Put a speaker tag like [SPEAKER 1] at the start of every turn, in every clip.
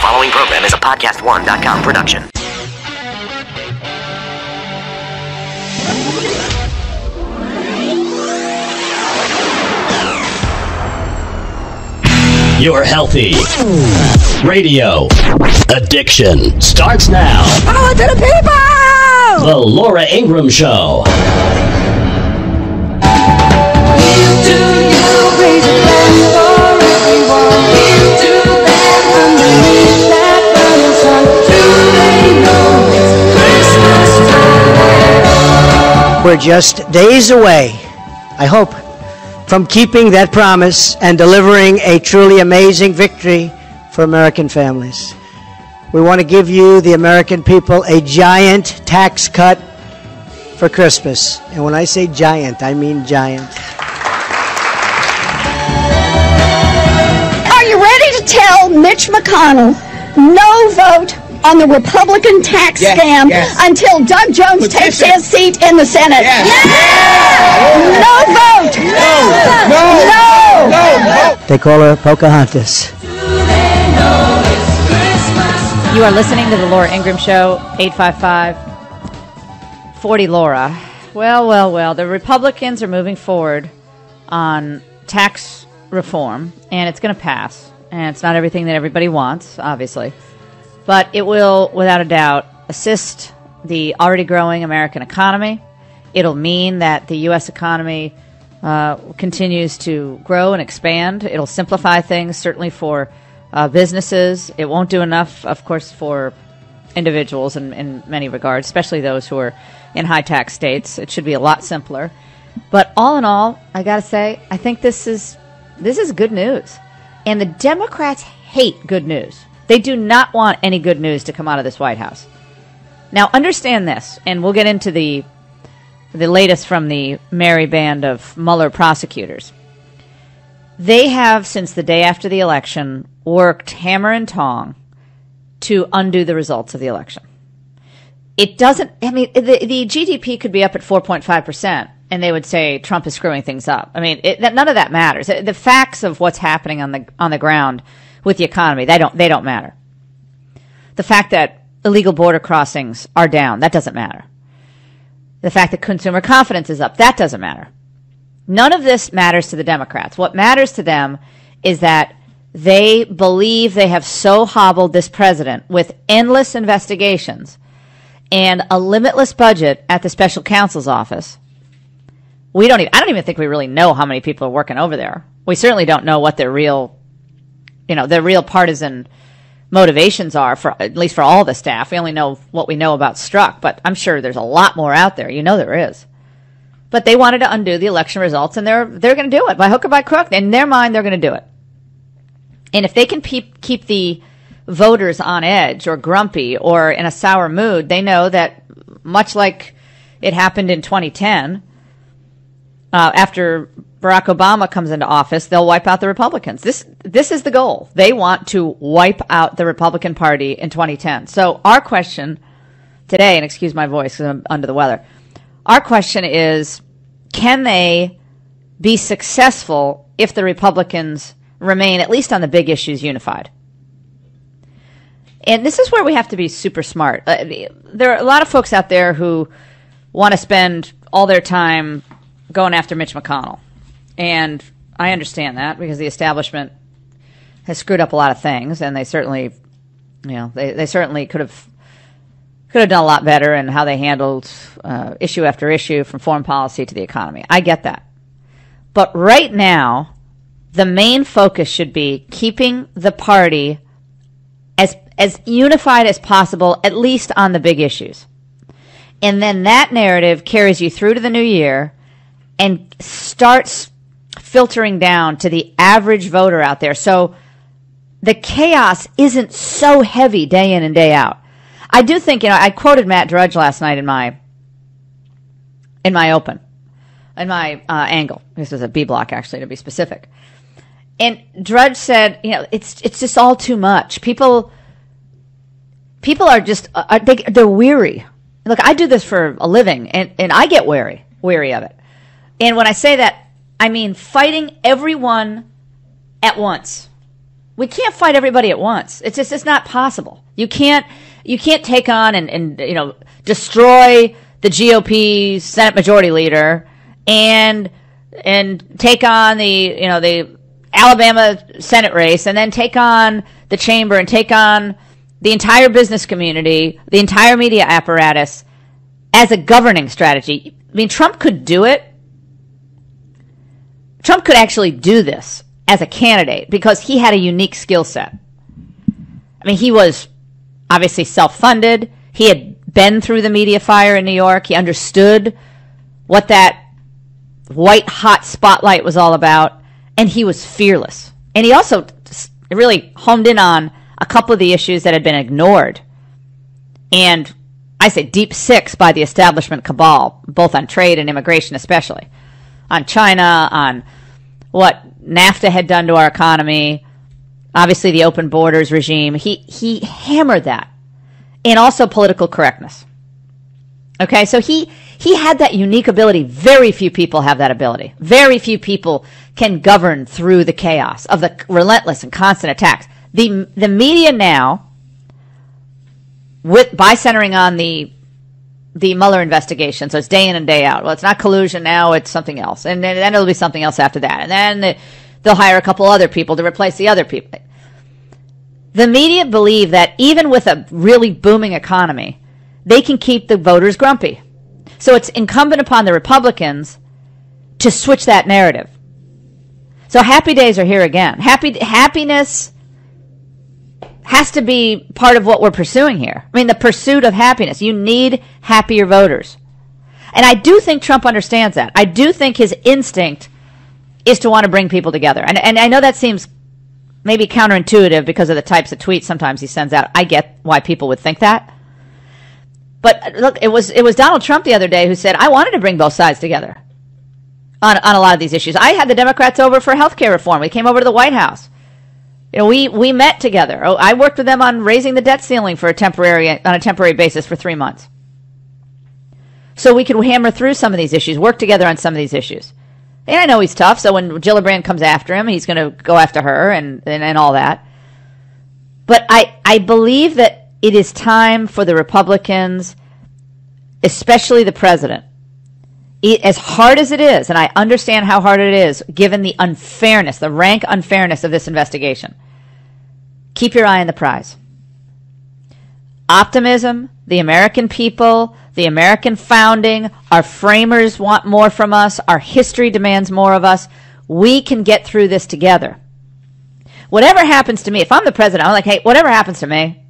[SPEAKER 1] following program is a podcast1.com production.
[SPEAKER 2] Your healthy radio addiction starts now.
[SPEAKER 3] Power to the people!
[SPEAKER 2] The Laura Ingraham Show.
[SPEAKER 3] We're just days away, I hope, from keeping that promise and delivering a truly amazing victory for American families. We want to give you, the American people, a giant tax cut for Christmas. And when I say giant, I mean giant.
[SPEAKER 4] Are you ready to tell Mitch McConnell no vote on the Republican tax scam until Doug Jones takes his seat in the Senate? No vote! No!
[SPEAKER 3] They call her Pocahontas.
[SPEAKER 5] You are listening to the Laura Ingraham Show, 855-40-LAURA. Well, the Republicans are moving forward on tax reform, and it's going to pass. And it's not everything that everybody wants, obviously. But it will, without a doubt, assist the already growing American economy. It'll mean that the U.S. economy continues to grow and expand. It'll simplify things, certainly for businesses. It won't do enough, of course, for individuals in many regards, especially those who are in high-tax states. It should be a lot simpler. But all in all, I got to say, I think this is good news. And the Democrats hate good news. They do not want any good news to come out of this White House. Now, understand this, and we'll get into the latest from the merry band of Mueller prosecutors. They have, since the day after the election, worked hammer and tong to undo the results of the election. It doesn't, I mean, the GDP could be up at 4.5%, and they would say Trump is screwing things up. I mean, none of that matters. The facts of what's happening on the ground with the economy, they don't matter. The fact that illegal border crossings are down, that doesn't matter. The fact that consumer confidence is up, that doesn't matter. None of this matters to the Democrats. What matters to them is that they believe they have so hobbled this president with endless investigations and a limitless budget at the special counsel's office. I don't even think we really know how many people are working over there. We certainly don't know what their real partisan motivations are, for at least for all the staff. We only know what we know about Strzok, but I'm sure there's a lot more out there. You know there is. But they wanted to undo the election results, and they're going to do it by hook or by crook. In their mind, they're going to do it. And if they can keep the voters on edge or grumpy or in a sour mood, they know that much like it happened in 2010, after Barack Obama comes into office, they'll wipe out the Republicans. This is the goal. They want to wipe out the Republican Party in 2010. So our question today, and excuse my voice because I'm under the weather, our question is, can they be successful if the Republicans remain, at least on the big issues, unified? And this is where we have to be super smart. There are a lot of folks out there who want to spend all their time going after Mitch McConnell. And I understand that because the establishment has screwed up a lot of things, and they certainly, they certainly could have done a lot better in how they handled issue after issue, from foreign policy to the economy. I get that. But right now, the main focus should be keeping the party as unified as possible, at least on the big issues. And then that narrative carries you through to the new year and starts filtering down to the average voter out there. So the chaos isn't so heavy day in and day out. I do think, I quoted Matt Drudge last night in my angle. This was a B block, actually, to be specific. And Drudge said, it's just all too much. People are just, they're weary. Look, I do this for a living, and I get weary of it. And when I say that, I mean fighting everyone at once. We can't fight everybody at once. It's not possible. You can't take on and destroy the GOP Senate Majority Leader and take on the Alabama Senate race, and then take on the chamber and take on the entire business community, the entire media apparatus as a governing strategy. I mean, Trump could do it. Trump could actually do this as a candidate because he had a unique skill set. I mean, he was obviously self-funded. He had been through the media fire in New York. He understood what that white-hot spotlight was all about, and he was fearless. And he also really homed in on a couple of the issues that had been ignored. And I say deep six by the establishment cabal, both on trade and immigration especially. On China, on what NAFTA had done to our economy, obviously the open borders regime. He hammered that. And also political correctness. Okay, so he had that unique ability. Very few people have that ability. Very few people can govern through the chaos of the relentless and constant attacks. The media now, by centering on the Mueller investigation, so it's day in and day out. Well, it's not collusion now, it's something else. And then it'll be something else after that. And then they'll hire a couple other people to replace the other people. The media believe that even with a really booming economy, they can keep the voters grumpy. So it's incumbent upon the Republicans to switch that narrative. So happy days are here again. Happiness has to be part of what we're pursuing here. I mean, the pursuit of happiness. You need happier voters. And I do think Trump understands that. I do think his instinct is to want to bring people together. And I know that seems maybe counterintuitive because of the types of tweets sometimes he sends out. I get why people would think that. But look, it was Donald Trump the other day who said, I wanted to bring both sides together on a lot of these issues. I had the Democrats over for healthcare reform. We came over to the White House. We met together. I worked with them on raising the debt ceiling on a temporary basis for 3 months. So we could hammer through some of these issues, work together on some of these issues. And I know he's tough, so when Gillibrand comes after him, he's going to go after her and all that. But I believe that it is time for the Republicans, especially the president, as hard as it is, and I understand how hard it is, given the unfairness, the rank unfairness of this investigation, keep your eye on the prize. Optimism, the American people, the American founding, our framers want more from us, our history demands more of us. We can get through this together. Whatever happens to me, if I'm the president, I'm like, hey, whatever happens to me,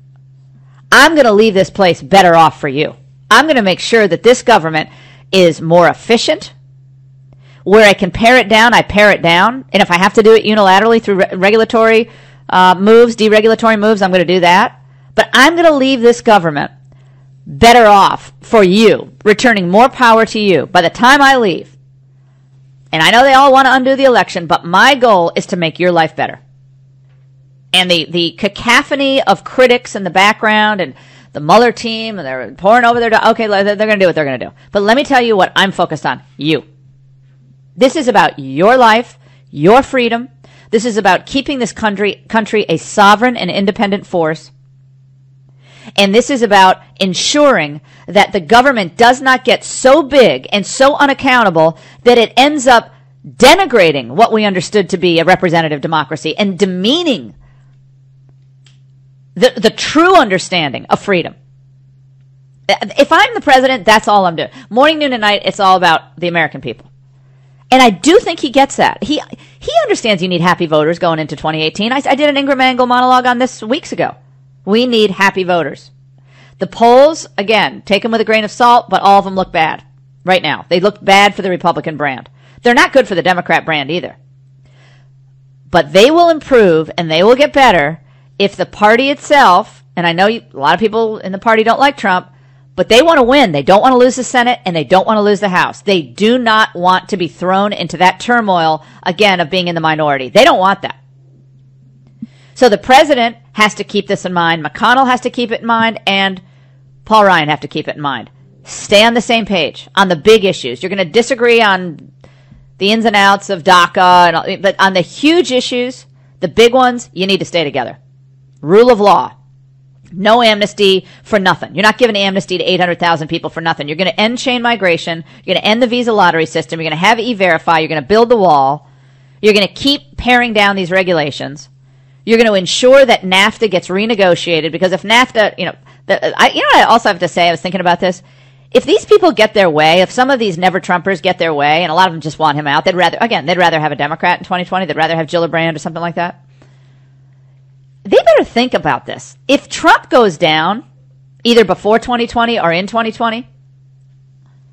[SPEAKER 5] I'm going to leave this place better off for you. I'm going to make sure that this government is more efficient. Where I can pare it down, I pare it down. And if I have to do it unilaterally through regulatory moves, deregulatory moves, I'm going to do that. But I'm going to leave this government better off for you, returning more power to you by the time I leave. And I know they all want to undo the election, but my goal is to make your life better. And the cacophony of critics in the background and the Mueller team, and they're pouring over okay, they're going to do what they're going to do. But let me tell you what I'm focused on. You. This is about your life, your freedom. This is about keeping this country a sovereign and independent force. And this is about ensuring that the government does not get so big and so unaccountable that it ends up denigrating what we understood to be a representative democracy and demeaning the true understanding of freedom. If I'm the president, that's all I'm doing. Morning, noon, and night, it's all about the American people. And I do think he gets that. He understands you need happy voters going into 2018. I did an Ingraham Angle monologue on this weeks ago. We need happy voters. The polls, again, take them with a grain of salt, but all of them look bad right now. They look bad for the Republican brand. They're not good for the Democrat brand either. But they will improve and they will get better if the party itself, and I know a lot of people in the party don't like Trump, but they want to win. They don't want to lose the Senate and they don't want to lose the House. They do not want to be thrown into that turmoil, again, of being in the minority. They don't want that. So the president has to keep this in mind. McConnell has to keep it in mind, and Paul Ryan have to keep it in mind. Stay on the same page on the big issues. You're going to disagree on the ins and outs of DACA, but on the huge issues, The big ones, you need to stay together. Rule of law. No amnesty for nothing. You're not giving amnesty to 800,000 people for nothing. You're going to end chain migration. You're going to end the visa lottery system. You're going to have E-Verify. You're going to build the wall. You're going to keep paring down these regulations. You're going to ensure that NAFTA gets renegotiated, because if NAFTA, you know what I also have to say, I was thinking about this. If these people get their way, if some of these never-Trumpers get their way, and a lot of them just want him out, they'd rather have a Democrat in 2020. They'd rather have Gillibrand or something like that. They better think about this. If Trump goes down, either before 2020 or in 2020,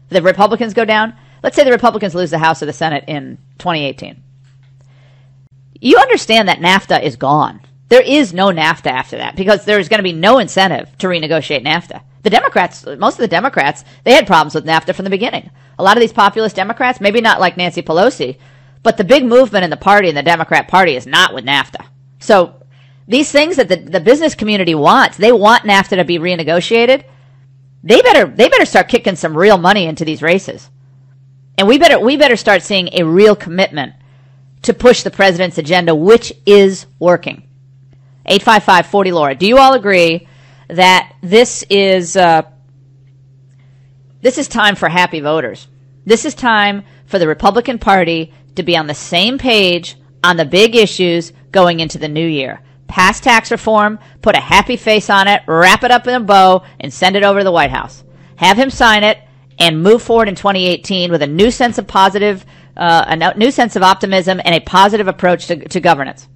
[SPEAKER 5] the Republicans go down. Let's say the Republicans lose the House or the Senate in 2018. You understand that NAFTA is gone. There is no NAFTA after that, because there's going to be no incentive to renegotiate NAFTA. The Democrats, most of the Democrats, they had problems with NAFTA from the beginning. A lot of these populist Democrats, maybe not like Nancy Pelosi, but the big movement in the party, in the Democrat Party, is not with NAFTA. So these things that the business community wants, they want NAFTA to be renegotiated. They better start kicking some real money into these races. And we better start seeing a real commitment to push the president's agenda, which is working. 855-40-LAURA. Do you all agree that this is time for happy voters? This is time for the Republican Party to be on the same page on the big issues going into the new year. Pass tax reform, put a happy face on it, wrap it up in a bow, and send it over to the White House. Have him sign it and move forward in 2018 with a new sense of a new sense of optimism and a positive approach to governance.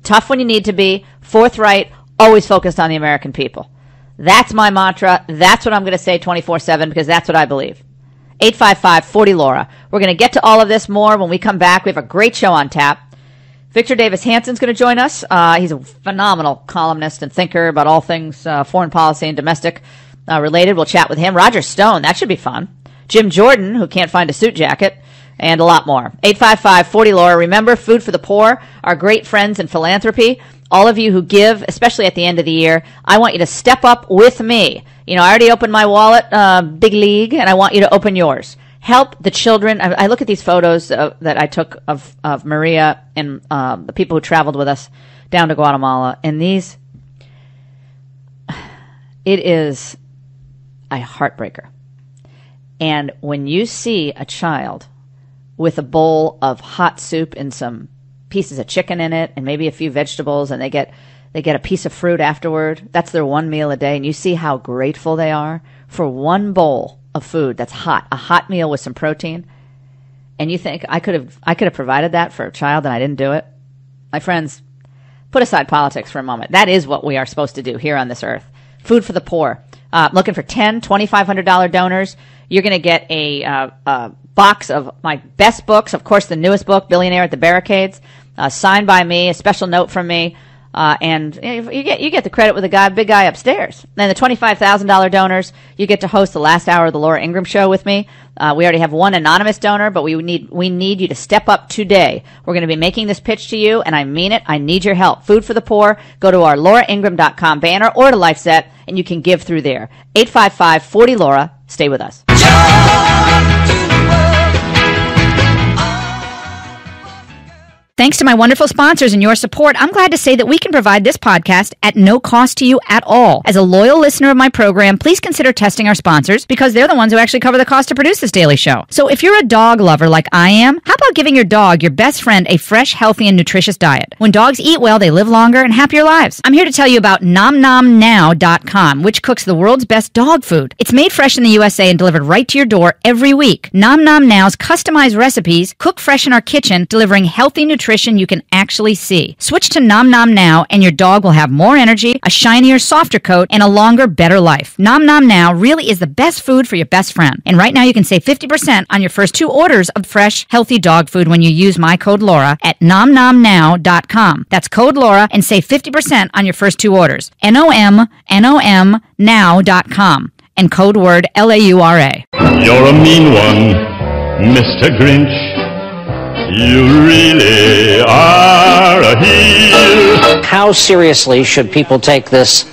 [SPEAKER 5] Tough when you need to be, forthright, always focused on the American people. That's my mantra. That's what I'm going to say 24/7, because that's what I believe. 855-40-LAURA. We're going to get to all of this more when we come back. We have a great show on tap. Victor Davis Hansen's going to join us. He's a phenomenal columnist and thinker about all things foreign policy and domestic related. We'll chat with him. Roger Stone, that should be fun. Jim Jordan, who can't find a suit jacket, and a lot more. 855-40-LAURA. Remember, Food for the Poor, our great friends in philanthropy. All of you who give, especially at the end of the year, I want you to step up with me. You know, I already opened my wallet, big league, and I want you to open yours. Help the children. I look at these photos that I took of Maria and the people who traveled with us down to Guatemala, and it is a heartbreaker. And when you see a child with a bowl of hot soup and some pieces of chicken in it and maybe a few vegetables, and they get a piece of fruit afterward, that's their one meal a day, and you see how grateful they are for one bowl of food that's hot, a hot meal with some protein, and you think, I could have provided that for a child and I didn't do it. My friends, put aside politics for a moment. That is what we are supposed to do here on this earth. Food for the Poor. Looking for $10, $2,500 donors. You're going to get a box of my best books, of course, the newest book, Billionaire at the Barricades, signed by me, a special note from me, and you get the credit with the big guy upstairs. Then the $25,000 donors, you get to host the last hour of the Laura Ingraham Show with me. We already have one anonymous donor, but we need you to step up today. We're going to be making this pitch to you, and I mean it. I need your help. Food for the Poor. Go to our lauraingraham.com banner or to LifeSet, and you can give through there. 855-40-LAURA. Stay with us.
[SPEAKER 6] Thanks to my wonderful sponsors and your support, I'm glad to say that we can provide this podcast at no cost to you at all. As a loyal listener of my program, please consider testing our sponsors, because they're the ones who actually cover the cost to produce this daily show. So if you're a dog lover like I am, how about giving your dog, your best friend, a fresh, healthy, and nutritious diet? When dogs eat well, they live longer and happier lives. I'm here to tell you about NomNomNow.com, which cooks the world's best dog food. It's made fresh in the USA and delivered right to your door every week. Nom Nom Now's customized recipes cook fresh in our kitchen, delivering healthy nutrition you can actually see. Switch to Nom Nom Now and your dog will have more energy, a shinier, softer coat, and a longer, better life. Nom Nom Now really is the best food for your best friend. And right now you can save 50% on your first 2 orders of fresh, healthy dog food when you use my code Laura at NomNomNow.com. That's code Laura and save 50% on your first 2 orders. NomNom now.com and code word LAURA.
[SPEAKER 7] You're a mean one, Mr. Grinch. You really are a heel.
[SPEAKER 8] How seriously should people take this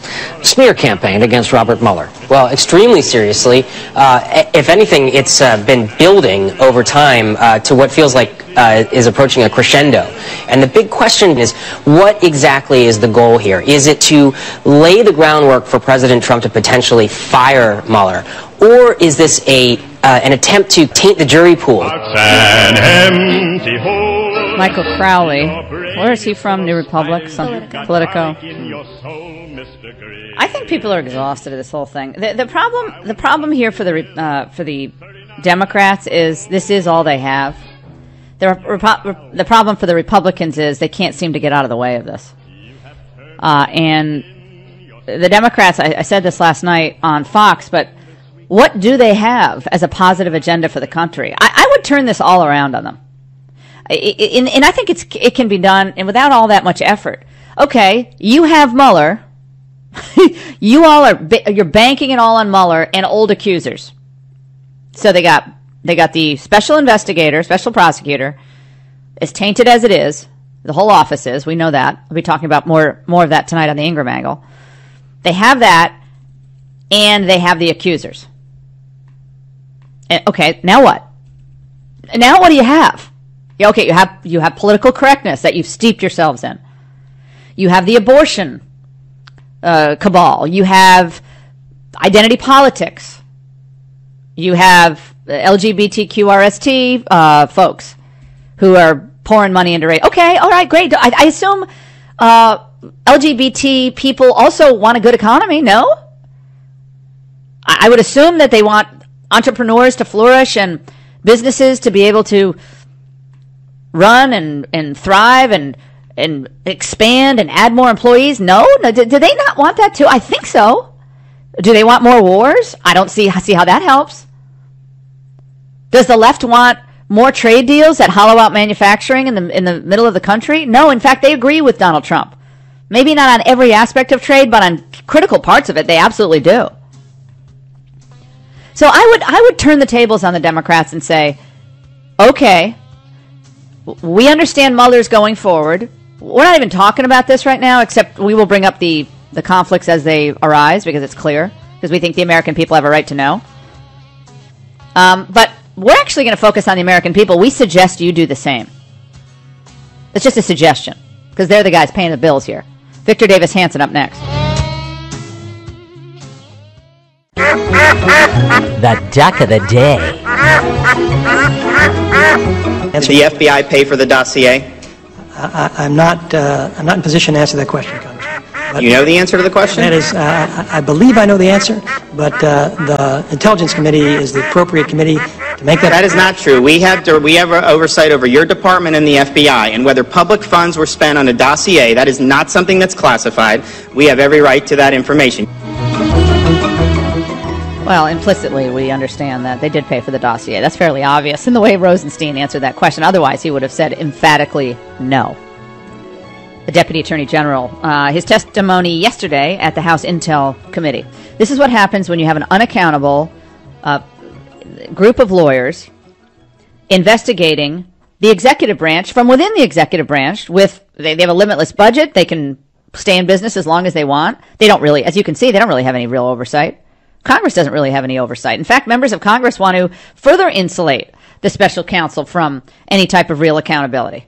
[SPEAKER 8] smear campaign against Robert Mueller?
[SPEAKER 9] Well, extremely seriously. If anything, it's been building over time to what feels like is approaching a crescendo. And the big question is, what exactly is the goal here? Is it to lay the groundwork for President Trump to potentially fire Mueller? Or is this an attempt to taint the jury pool?
[SPEAKER 5] Michael Crowley. Where is he from? New Republic? Politico. I think people are exhausted of this whole thing. The problem here for the Democrats is this is all they have. The problem for the Republicans is they can't seem to get out of the way of this. And the Democrats, I said this last night on Fox, but what do they have as a positive agenda for the country? I would turn this all around on them. And I think it can be done and without all that much effort. Okay, you have Mueller. You're banking it all on Mueller and old accusers. So they got the special investigator, special prosecutor, as tainted as it is. The whole office is. We know that. We'll be talking about more of that tonight on the Ingraham angle. They have that, and they have the accusers. Okay, now what? Now what do you have? Okay, you have political correctness that you've steeped yourselves in. You have the abortion cabal. You have identity politics. You have LGBTQRST folks who are pouring money into race. Okay, all right, great. I assume LGBT people also want a good economy, no? I would assume that they want entrepreneurs to flourish and businesses to be able to run and thrive and expand and add more employees. No? Do they not want that too? I think so. Do they want more wars? I don't see how that helps. Does the left want more trade deals that hollow out manufacturing in the middle of the country? No, in fact, they agree with Donald Trump. Maybe not on every aspect of trade, but on critical parts of it, they absolutely do. So I would turn the tables on the Democrats and say, okay, we understand Mueller's going forward. We're not even talking about this right now, except we will bring up the conflicts as they arise because it's clear, because we think the American people have a right to know. But we're actually going to focus on the American people. We suggest you do the same. It's just a suggestion, because they're the guys paying the bills here. Victor Davis Hanson up next.
[SPEAKER 2] The duck of the day.
[SPEAKER 10] Did the FBI pay for the dossier?
[SPEAKER 11] I'm not in position to answer that question, Congressman. But
[SPEAKER 10] you know the answer to the question?
[SPEAKER 11] That is, I believe I know the answer, but the Intelligence Committee is the appropriate committee to make that.
[SPEAKER 10] That is not true. We have oversight over your department and the FBI, and whether public funds were spent on a dossier, that is not something that's classified. We have every right to that information.
[SPEAKER 5] Well, implicitly, we understand that they did pay for the dossier. That's fairly obvious in the way Rosenstein answered that question. Otherwise, he would have said emphatically no. The Deputy Attorney General, his testimony yesterday at the House Intel Committee. This is what happens when you have an unaccountable group of lawyers investigating the executive branch from within the executive branch. They have a limitless budget. They can stay in business as long as they want. They don't really, as you can see, they don't really have any real oversight. Congress doesn't really have any oversight. In fact, members of Congress want to further insulate the special counsel from any type of real accountability.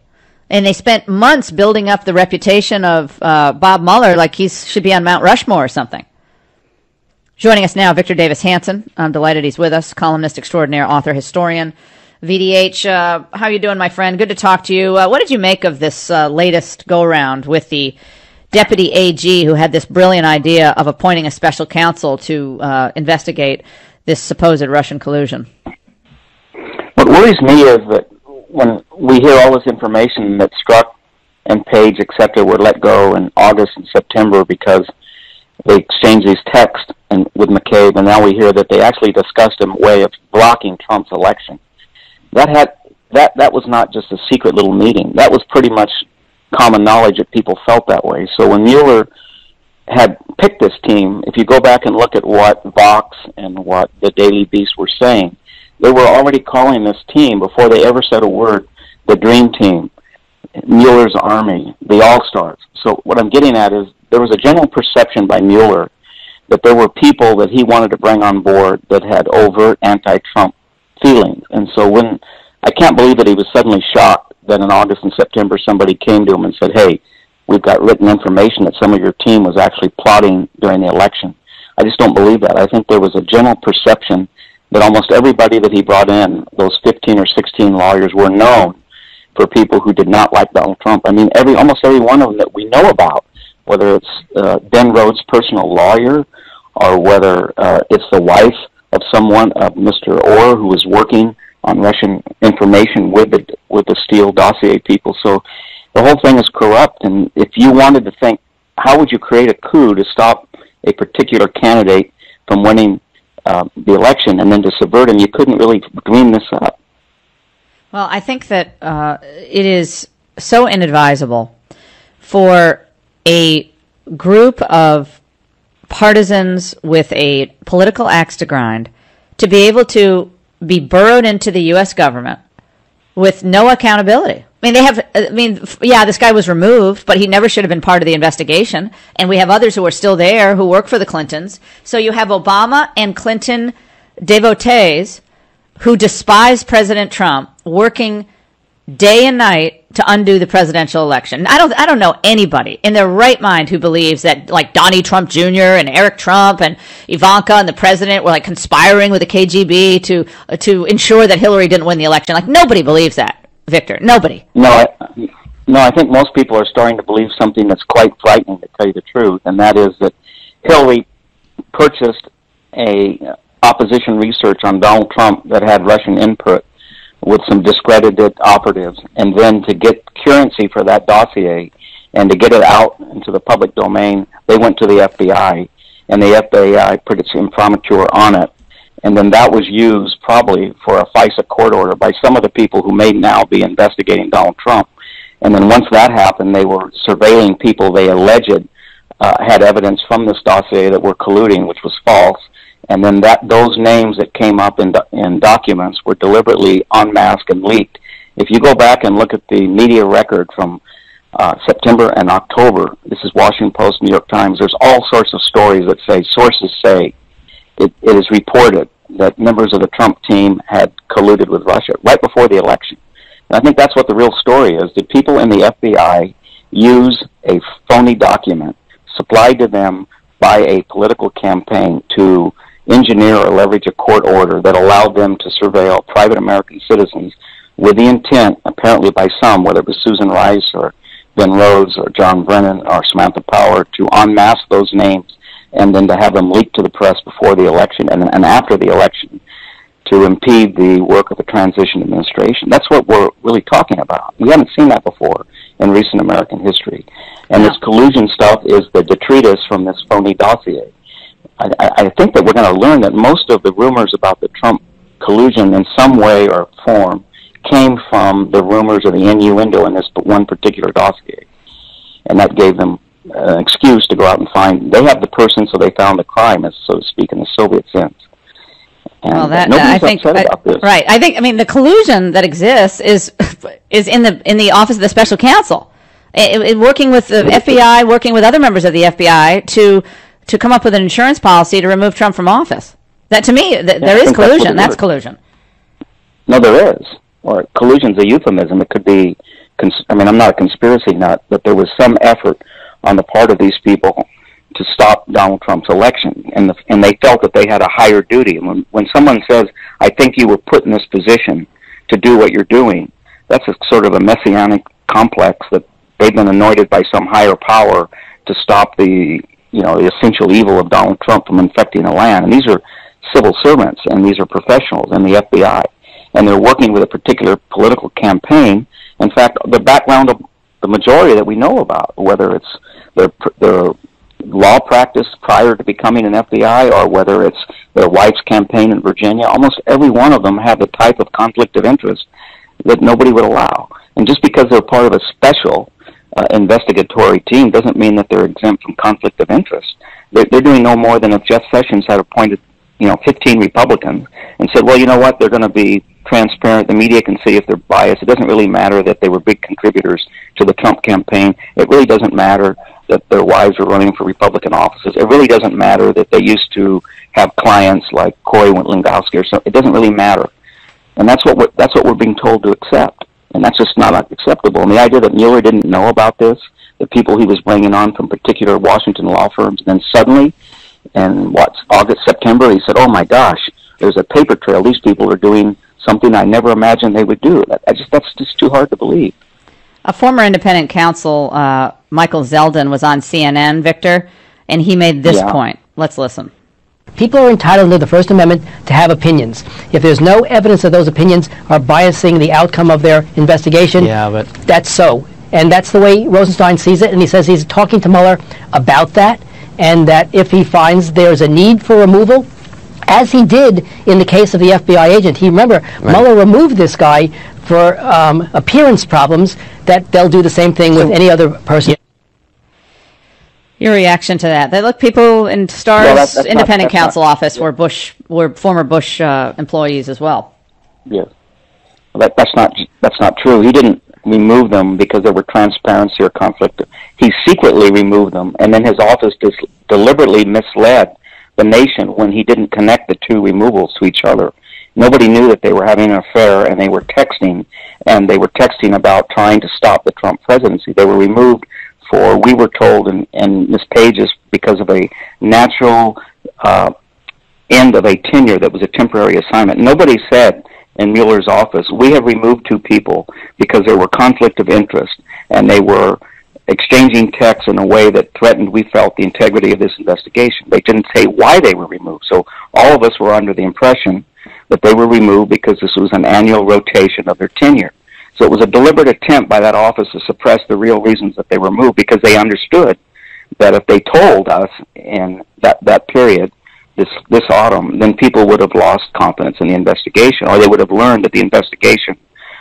[SPEAKER 5] And they spent months building up the reputation of Bob Mueller like he should be on Mount Rushmore or something. Joining us now, Victor Davis Hanson. I'm delighted he's with us. Columnist extraordinaire, author, historian. VDH, how are you doing, my friend? Good to talk to you. What did you make of this latest go-around with the Deputy AG who had this brilliant idea of appointing a special counsel to investigate this supposed Russian collusion?
[SPEAKER 12] What worries me is that when we hear all this information that Strzok and Page, etc., were let go in August and September because they exchanged these texts with McCabe, and now we hear that they actually discussed a way of blocking Trump's election. That was not just a secret little meeting. That was pretty much common knowledge that people felt that way. So when Mueller had picked this team, if you go back and look at what Vox and what the Daily Beast were saying, they were already calling this team, before they ever said a word, the Dream Team, Mueller's Army, the All-Stars. So what I'm getting at is there was a general perception by Mueller that there were people that he wanted to bring on board that had overt anti-Trump feelings. And so I can't believe that he was suddenly shocked that in August and September somebody came to him and said, hey, we've got written information that some of your team was actually plotting during the election. I just don't believe that. I think there was a general perception that almost everybody that he brought in, those 15 or 16 lawyers, were known for people who did not like Donald Trump. I mean, almost every one of them that we know about, whether it's Ben Rhodes' personal lawyer or whether it's the wife of someone, Mr. Orr, who was working on Russian information with the Steele dossier people. So the whole thing is corrupt, and if you wanted to think, how would you create a coup to stop a particular candidate from winning the election and then to subvert him, you couldn't really dream this up.
[SPEAKER 5] Well, I think that it is so inadvisable for a group of partisans with a political axe to grind to be able to be burrowed into the U.S. government with no accountability. Yeah, this guy was removed, but he never should have been part of the investigation. And we have others who are still there who work for the Clintons. So you have Obama and Clinton devotees who despise President Trump working day and night to undo the presidential election. I don't know anybody in their right mind who believes that like Donnie Trump Jr. and Eric Trump and Ivanka and the president were like conspiring with the KGB to ensure that Hillary didn't win the election. Like nobody believes that. Victor, nobody.
[SPEAKER 12] No, I think most people are starting to believe something that's quite frightening, to tell you the truth, and that is that Hillary purchased a opposition research on Donald Trump that had Russian input with some discredited operatives, and then to get currency for that dossier and to get it out into the public domain, they went to the FBI, and the FBI put its imprimatur on it. And then that was used probably for a FISA court order by some of the people who may now be investigating Donald Trump. And then once that happened, they were surveilling people they alleged had evidence from this dossier that were colluding, which was false. And then those names that came up in documents were deliberately unmasked and leaked. If you go back and look at the media record from September and October, this is Washington Post, New York Times, there's all sorts of stories that say, sources say, it is reported that members of the Trump team had colluded with Russia right before the election. And I think that's what the real story is. Did people in the FBI use a phony document supplied to them by a political campaign to engineer or leverage a court order that allowed them to surveil private American citizens with the intent, apparently by some, whether it was Susan Rice or Ben Rhodes or John Brennan or Samantha Power, to unmask those names and then to have them leaked to the press before the election and after the election to impede the work of the transition administration. That's what we're really talking about. We haven't seen that before in recent American history. And this collusion stuff is the detritus from this phony dossier. I think that we're going to learn that most of the rumors about the Trump collusion in some way or form came from the rumors or the innuendo in this one particular dossier. And that gave them an excuse to go out and find. They have the person, so they found the crime, as so to speak, in the Soviet sense. And
[SPEAKER 5] well,
[SPEAKER 12] nobody's upset about this.
[SPEAKER 5] Right. I think the collusion that exists is in the office of the special counsel, working with the FBI, working with other members of the FBI to come up with an insurance policy to remove Trump from office. That to me, there is collusion. That's collusion.
[SPEAKER 12] No, there is. Or collusion's a euphemism. It could be. I'm not a conspiracy nut, but there was some effort on the part of these people to stop Donald Trump's election, and they felt that they had a higher duty. And when someone says, I think you were put in this position to do what you're doing, that's a sort of a messianic complex that they've been anointed by some higher power to stop the essential evil of Donald Trump from infecting the land. And these are civil servants, and these are professionals in the FBI, and they're working with a particular political campaign. In fact, the background of the majority that we know about, whether it's their law practice prior to becoming an FBI or whether it's their wife's campaign in Virginia, almost every one of them have the type of conflict of interest that nobody would allow. And just because they're part of a special investigatory team doesn't mean that they're exempt from conflict of interest. They're doing no more than if Jeff Sessions had appointed 15 Republicans, and said, well, you know what, they're going to be transparent. The media can see if they're biased. It doesn't really matter that they were big contributors to the Trump campaign. It really doesn't matter that their wives are running for Republican offices. It really doesn't matter that they used to have clients like Corey Lewandowski or something. It doesn't really matter. And that's what we're being told to accept. And that's just not acceptable. And the idea that Mueller didn't know about this, the people he was bringing on from particular Washington law firms, and then suddenly, in August, September, he said, oh my gosh, there's a paper trail. These people are doing something I never imagined they would do. That's just too hard to believe.
[SPEAKER 5] A former independent counsel, Michael Zeldin, was on CNN, Victor, and he made this point. Let's listen.
[SPEAKER 13] People are entitled under the First Amendment to have opinions. If there's no evidence that those opinions are biasing the outcome of their investigation, that's so. And that's the way Rosenstein sees it, and he says he's talking to Mueller about that, and that if he finds there's a need for removal, as he did in the case of the FBI agent. Mueller removed this guy for appearance problems, that they'll do the same thing with any other person.
[SPEAKER 5] Your reaction to that? They look, people in Starr's independent counsel office were former Bush employees as well.
[SPEAKER 12] Yes, that's not true. He didn't remove them because there were transparency or conflict. He secretly removed them, and then his office deliberately misled the nation when he didn't connect the two removals to each other. Nobody knew that they were having an affair, and they were texting about trying to stop the Trump presidency. They were removed for, we were told, and Ms. Page, is because of a natural end of a tenure that was a temporary assignment. Nobody said in Mueller's office, we have removed two people because there were conflict of interest, and they were exchanging texts in a way that threatened, we felt, the integrity of this investigation. They didn't say why they were removed. So all of us were under the impression that they were removed because this was an annual rotation of their tenure. So it was a deliberate attempt by that office to suppress the real reasons that they were removed, because they understood that if they told us in that period, this autumn, then people would have lost confidence in the investigation, or they would have learned that the investigation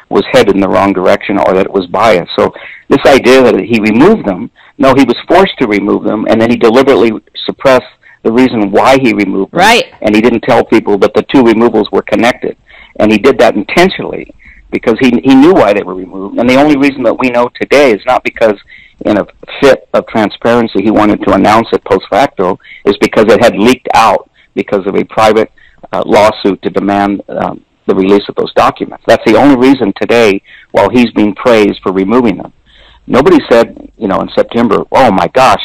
[SPEAKER 12] was headed in the wrong direction, or that it was biased. So this idea that he removed them, no, he was forced to remove them, and then he deliberately suppressed the reason why he removed them.
[SPEAKER 5] Right.
[SPEAKER 12] And he didn't tell people that the two removals were connected. And he did that intentionally because he knew why they were removed. And the only reason that we know today is not because in a fit of transparency he wanted to announce it post facto, is because it had leaked out because of a private lawsuit to demand the release of those documents. That's the only reason today, while he's being praised for removing them. Nobody said, in September, oh my gosh,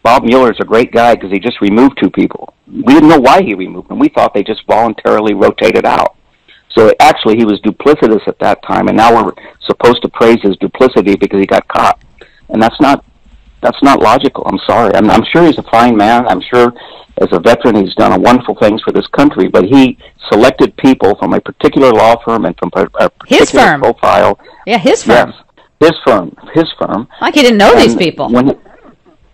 [SPEAKER 12] Bob Mueller's a great guy because he just removed two people. We didn't know why he removed them. We thought they just voluntarily rotated out. So actually he was duplicitous at that time, and now we're supposed to praise his duplicity because he got caught. And that's not logical. I'm sorry. I'm sure he's a fine man. I'm sure as a veteran he's done wonderful things for this country, but he selected people from a particular law firm and from a particular profile.
[SPEAKER 5] Yeah, his firm.
[SPEAKER 12] Yes, his firm.
[SPEAKER 5] Like he didn't know these people.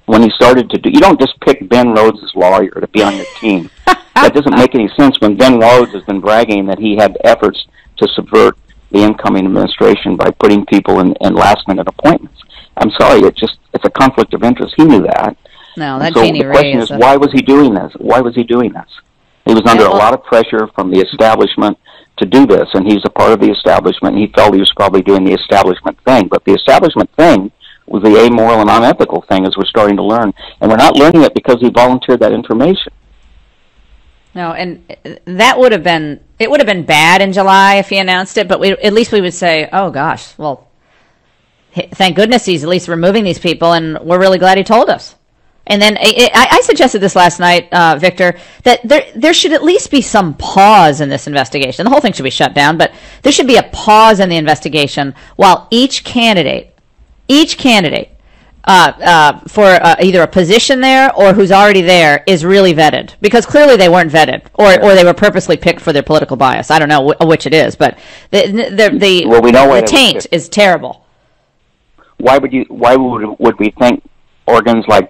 [SPEAKER 12] When he started to do, you don't just pick Ben Rhodes' lawyer to be on your team. That doesn't make any sense when Ben Rhodes has been bragging that he had efforts to subvert the incoming administration by putting people in last-minute appointments. I'm sorry, it's a conflict of interest. He knew that.
[SPEAKER 5] No, that
[SPEAKER 12] so
[SPEAKER 5] Jeannie
[SPEAKER 12] the question is, why was he doing this? Why was he doing this? He was under a lot of pressure from the establishment to do this, and he's a part of the establishment, and he felt he was probably doing the establishment thing. But the establishment thing was the amoral and unethical thing, as we're starting to learn. And we're not learning it because he volunteered that information.
[SPEAKER 5] No, and it would have been bad in July if he announced it, but at least we would say, oh gosh, well, thank goodness he's at least removing these people, and we're really glad he told us. And then I suggested this last night, Victor, that there should at least be some pause in this investigation. The whole thing should be shut down, but there should be a pause in the investigation while each candidate for either a position there or who's already there is really vetted, because clearly they weren't vetted, or they were purposely picked for their political bias. I don't know which it is, but the taint is terrible.
[SPEAKER 12] Why would we think organs like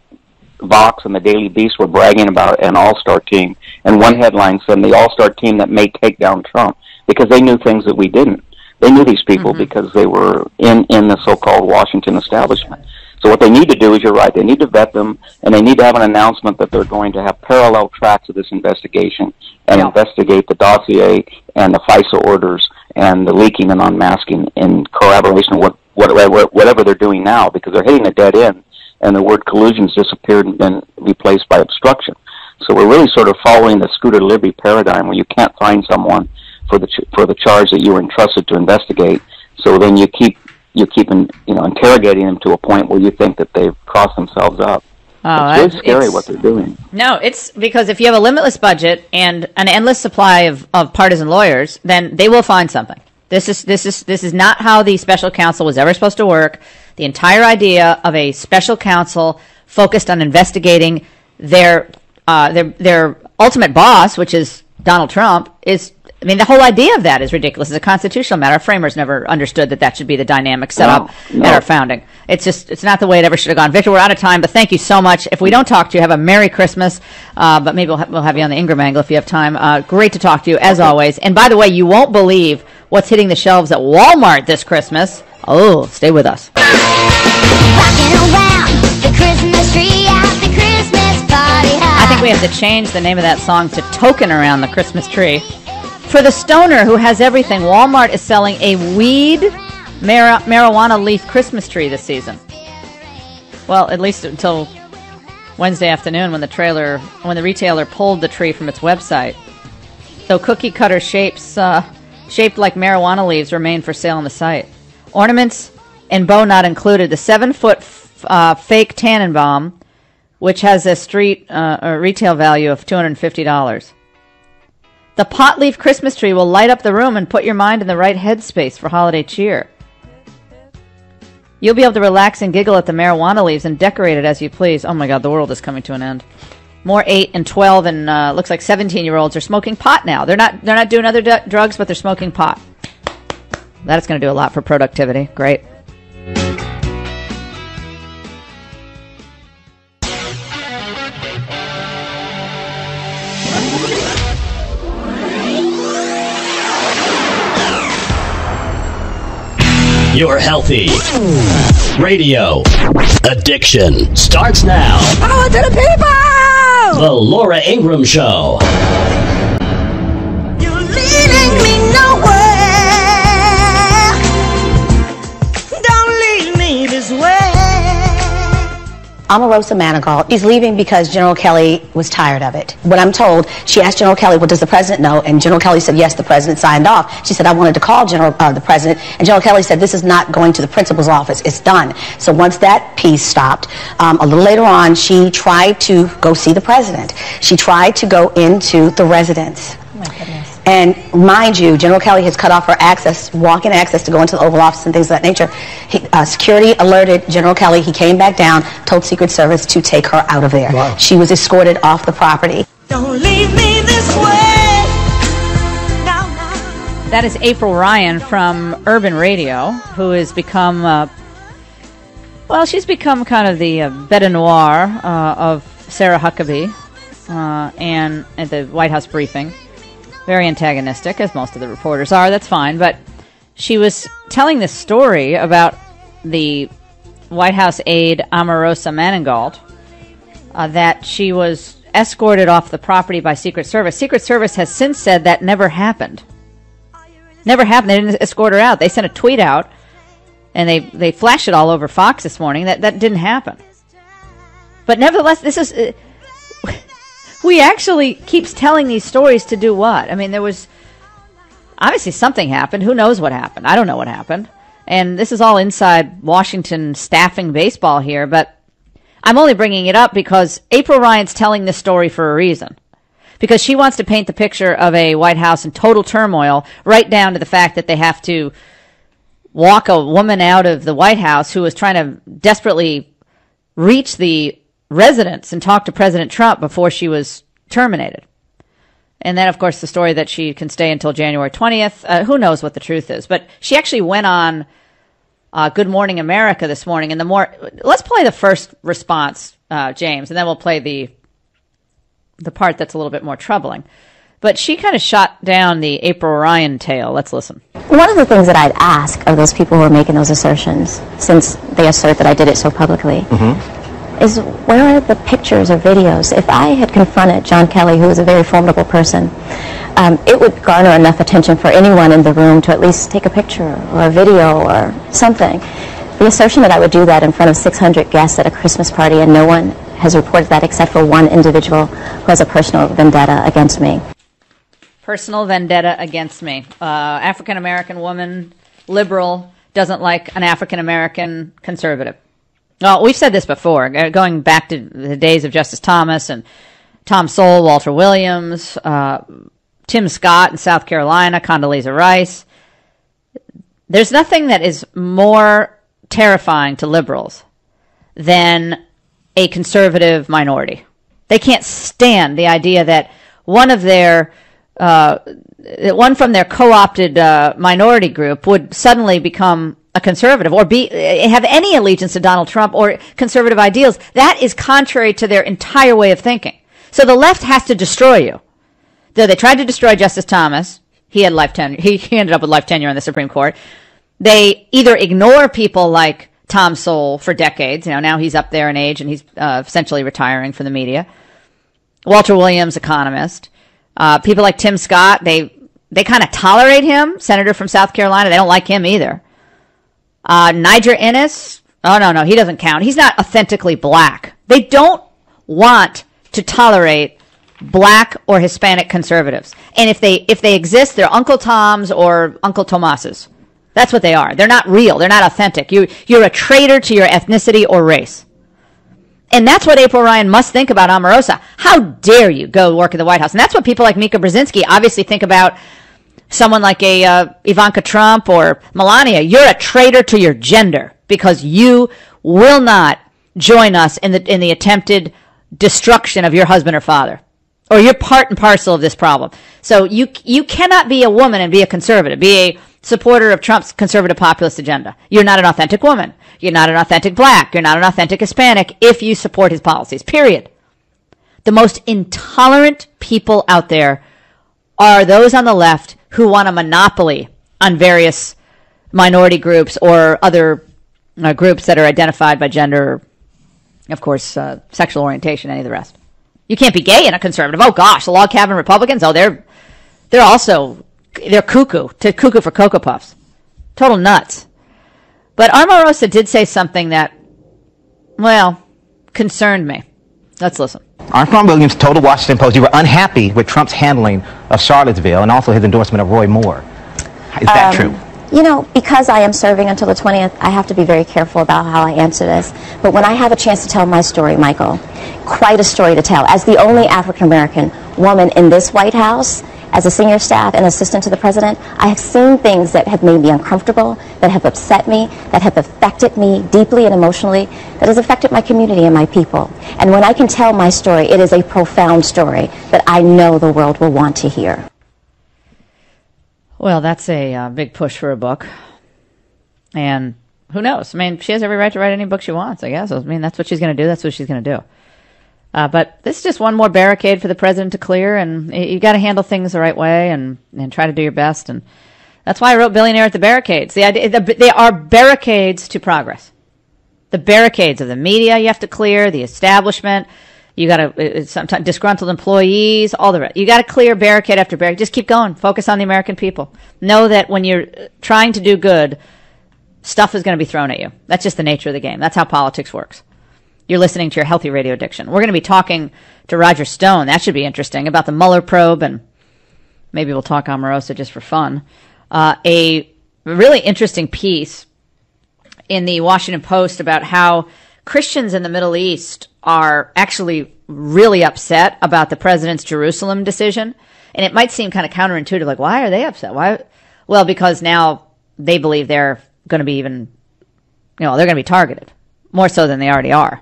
[SPEAKER 12] Vox and the Daily Beast were bragging about an all-star team, and one headline said the all-star team that may take down Trump? Because they knew things that we didn't. They knew these people because they were in the so-called Washington establishment. So what they need to do is, you're right, they need to vet them, and they need to have an announcement that they're going to have parallel tracks of this investigation and investigate the dossier and the FISA orders and the leaking and unmasking in corroboration of whatever they're doing now, because they're hitting a dead end, and the word collusion's disappeared and been replaced by obstruction. So we're really sort of following the Scooter Libby paradigm, where you can't find someone for the charge that you were entrusted to investigate. So then you keep interrogating them to a point where you think that they've crossed themselves up.
[SPEAKER 5] Oh,
[SPEAKER 12] it's really scary what they're doing.
[SPEAKER 5] No, it's because if you have a limitless budget and an endless supply of partisan lawyers, then they will find something. This is not how the special counsel was ever supposed to work. The entire idea of a special counsel focused on investigating their ultimate boss, which is Donald Trump, the whole idea of that is ridiculous. It's a constitutional matter. Our framers never understood that should be the dynamic set up at our founding. It's not the way it ever should have gone. Victor, we're out of time, but thank you so much. If we don't talk to you, have a Merry Christmas. But maybe we'll have you on the Ingraham angle if you have time. Great to talk to you, as always. And by the way, you won't believe what's hitting the shelves at Walmart this Christmas. Oh, stay with us.
[SPEAKER 14] Rocking around the Christmas tree at the Christmas party house.
[SPEAKER 5] I think we have to change the name of that song to Token Around the Christmas Tree. For the stoner who has everything, Walmart is selling a weed marijuana leaf Christmas tree this season. Well, at least until Wednesday afternoon when the retailer pulled the tree from its website. Though cookie cutter shapes shaped like marijuana leaves remain for sale on the site. Ornaments and bow not included. The 7-foot fake Tannenbaum, which has a retail value of $250. The pot leaf Christmas tree will light up the room and put your mind in the right headspace for holiday cheer. You'll be able to relax and giggle at the marijuana leaves and decorate it as you please. Oh my God, the world is coming to an end. More 8 and 12 and looks like 17-year-olds are smoking pot now. They're not doing other drugs, but they're smoking pot. That's going to do a lot for productivity. Great.
[SPEAKER 15] Your healthy radio addiction starts now.
[SPEAKER 14] Power to the people!
[SPEAKER 15] The Laura Ingraham Show.
[SPEAKER 14] You're leading me nowhere. Don't leave me this way.
[SPEAKER 16] Omarosa Manigault is leaving because General Kelly was tired of it. When I'm told, she asked General Kelly, well, does the president know? And General Kelly said, yes, the president signed off. She said, I wanted to call the president. And General Kelly said, this is not going to the principal's office. It's done. So once that piece stopped, a little later on, she tried to go see the president. She tried to go into the residence. Oh, my goodness. And mind you, General Kelly has cut off her access, walk-in access to go into the Oval Office and things of that nature. Security alerted General Kelly. He came back down, told Secret Service to take her out of there. Wow. She was escorted off the property.
[SPEAKER 14] Don't leave me this way. No.
[SPEAKER 5] That is April Ryan from Urban Radio, who has become, she's become kind of the bête noire of Sarah Huckabee and at the White House briefing. Very antagonistic, as most of the reporters are. That's fine. But she was telling this story about the White House aide, Omarosa Manigault, that she was escorted off the property by Secret Service. Secret Service has since said that never happened. Never happened. They didn't escort her out. They sent a tweet out, and they flashed it all over Fox this morning. That didn't happen. But nevertheless, this is... We actually keeps telling these stories to do what? I mean, there was... Obviously something happened. Who knows what happened? I don't know what happened. And this is all inside Washington staffing baseball here, but I'm only bringing it up because April Ryan's telling this story for a reason. Because she wants to paint the picture of a White House in total turmoil, right down to the fact that they have to walk a woman out of the White House who was trying to desperately reach the residence and talk to President Trump before she was terminated. And then, of course, the story that she can stay until January 20th. Who knows what the truth is? But she actually went on Good Morning America this morning. And let's play the first response, James, and then we'll play the part that's a little bit more troubling. But she kind of shot down the April Ryan tale. Let's listen.
[SPEAKER 17] One of the things that I'd ask of those people who are making those assertions, since they assert that I did it so publicly, is where are the pictures or videos? If I had confronted John Kelly, who is a very formidable person, it would garner enough attention for anyone in the room to at least take a picture or a video or something. The assertion that I would do that in front of 600 guests at a Christmas party and no one has reported that except for one individual who has a personal vendetta against me.
[SPEAKER 5] Personal vendetta against me. African-American woman, liberal, doesn't like an African-American conservative. Well, we've said this before, going back to the days of Justice Thomas and Tom Sowell, Walter Williams, Tim Scott in South Carolina, Condoleezza Rice. There's nothing that is more terrifying to liberals than a conservative minority. They can't stand the idea that one from their co-opted minority group would suddenly become a conservative or have any allegiance to Donald Trump or conservative ideals. That is contrary to their entire way of thinking. So the left has to destroy you. Though they tried to destroy Justice Thomas, he had life tenure. He ended up with life tenure on the Supreme Court. They either ignore people like Tom Sowell for decades. Now he's up there in age and he's essentially retiring from the media. Walter Williams, economist. People like Tim Scott, they kind of tolerate him, senator from South Carolina. They don't like him either. Niger Innis, no, he doesn't count. He's not authentically black. They don't want to tolerate black or Hispanic conservatives. And if they exist, they're Uncle Toms or Uncle Tomases. That's what they are. They're not real. They're not authentic. You're a traitor to your ethnicity or race. And that's what April Ryan must think about Omarosa. How dare you go work at the White House? And that's what people like Mika Brzezinski obviously think about someone like Ivanka Trump or Melania. You're a traitor to your gender because you will not join us in the attempted destruction of your husband or father. Or you're part and parcel of this problem. So you cannot be a woman and be a conservative, be a supporter of Trump's conservative populist agenda. You're not an authentic woman. You're not an authentic black. You're not an authentic Hispanic if you support his policies, period. The most intolerant people out there are those on the left who want a monopoly on various minority groups or other groups that are identified by gender, of course, sexual orientation, any of the rest. You can't be gay and a conservative. Oh gosh, the log cabin Republicans. Oh, they're cuckoo for Cocoa Puffs. Total nuts. But Omarosa did say something that, well, concerned me. Let's listen.
[SPEAKER 18] Armstrong Williams told the Washington Post you were unhappy with Trump's handling of Charlottesville and also his endorsement of Roy Moore. Is that true?
[SPEAKER 17] Because I am serving until the 20th, I have to be very careful about how I answer this. But when I have a chance to tell my story, Michael, quite a story to tell. As the only African-American woman in this White House, as a senior staff and assistant to the president, I have seen things that have made me uncomfortable, that have upset me, that have affected me deeply and emotionally, that has affected my community and my people. And when I can tell my story, it is a profound story that I know the world will want to hear.
[SPEAKER 5] Well, that's a big push for a book. And who knows? I mean, she has every right to write any book she wants, I guess. I mean, that's what she's going to do. That's what she's going to do. But this is just one more barricade for the president to clear, and you got to handle things the right way and try to do your best. And that's why I wrote Billionaire at the Barricades. The idea, they are barricades to progress. The barricades of the media you have to clear, the establishment. You got to sometimes disgruntled employees, all the rest. You got to clear barricade after barricade. Just keep going. Focus on the American people. Know that when you're trying to do good, stuff is going to be thrown at you. That's just the nature of the game. That's how politics works. You're listening to your Healthy Radio Addiction. We're going to be talking to Roger Stone. That should be interesting, about the Mueller probe, and maybe we'll talk Omarosa just for fun. A really interesting piece in the Washington Post about how Christians in the Middle East are actually really upset about the president's Jerusalem decision. And it might seem kind of counterintuitive, like, why are they upset? Why? Well, because now they believe they're going to be they're going to be targeted, more so than they already are.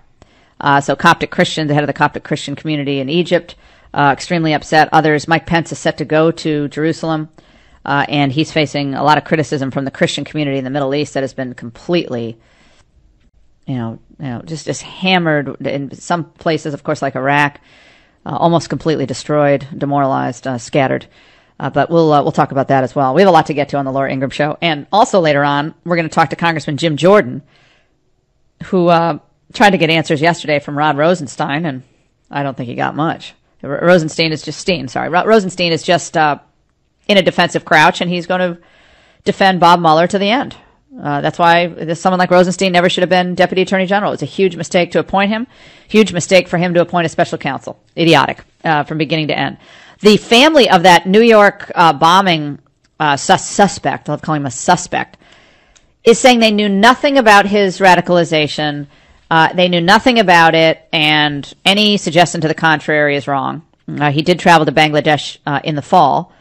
[SPEAKER 5] So Coptic Christians, the head of the Coptic Christian community in Egypt, extremely upset. Others, Mike Pence is set to go to Jerusalem, and he's facing a lot of criticism from the Christian community in the Middle East that has been completely, just hammered in some places, of course, like Iraq. almost completely destroyed, demoralized, scattered. But we'll talk about that as well. We have a lot to get to on the Laura Ingraham Show. And also later on, we're going to talk to Congressman Jim Jordan, who tried to get answers yesterday from Rod Rosenstein, and I don't think he got much. Rosenstein is just in a defensive crouch, and he's going to defend Bob Mueller to the end. That's why someone like Rosenstein never should have been Deputy Attorney General. It was a huge mistake to appoint him. Huge mistake for him to appoint a special counsel. Idiotic from beginning to end. The family of that New York bombing suspect, I'll call him a suspect, is saying they knew nothing about his radicalization. They knew nothing about it, and any suggestion to the contrary is wrong. He did travel to Bangladesh in the fall,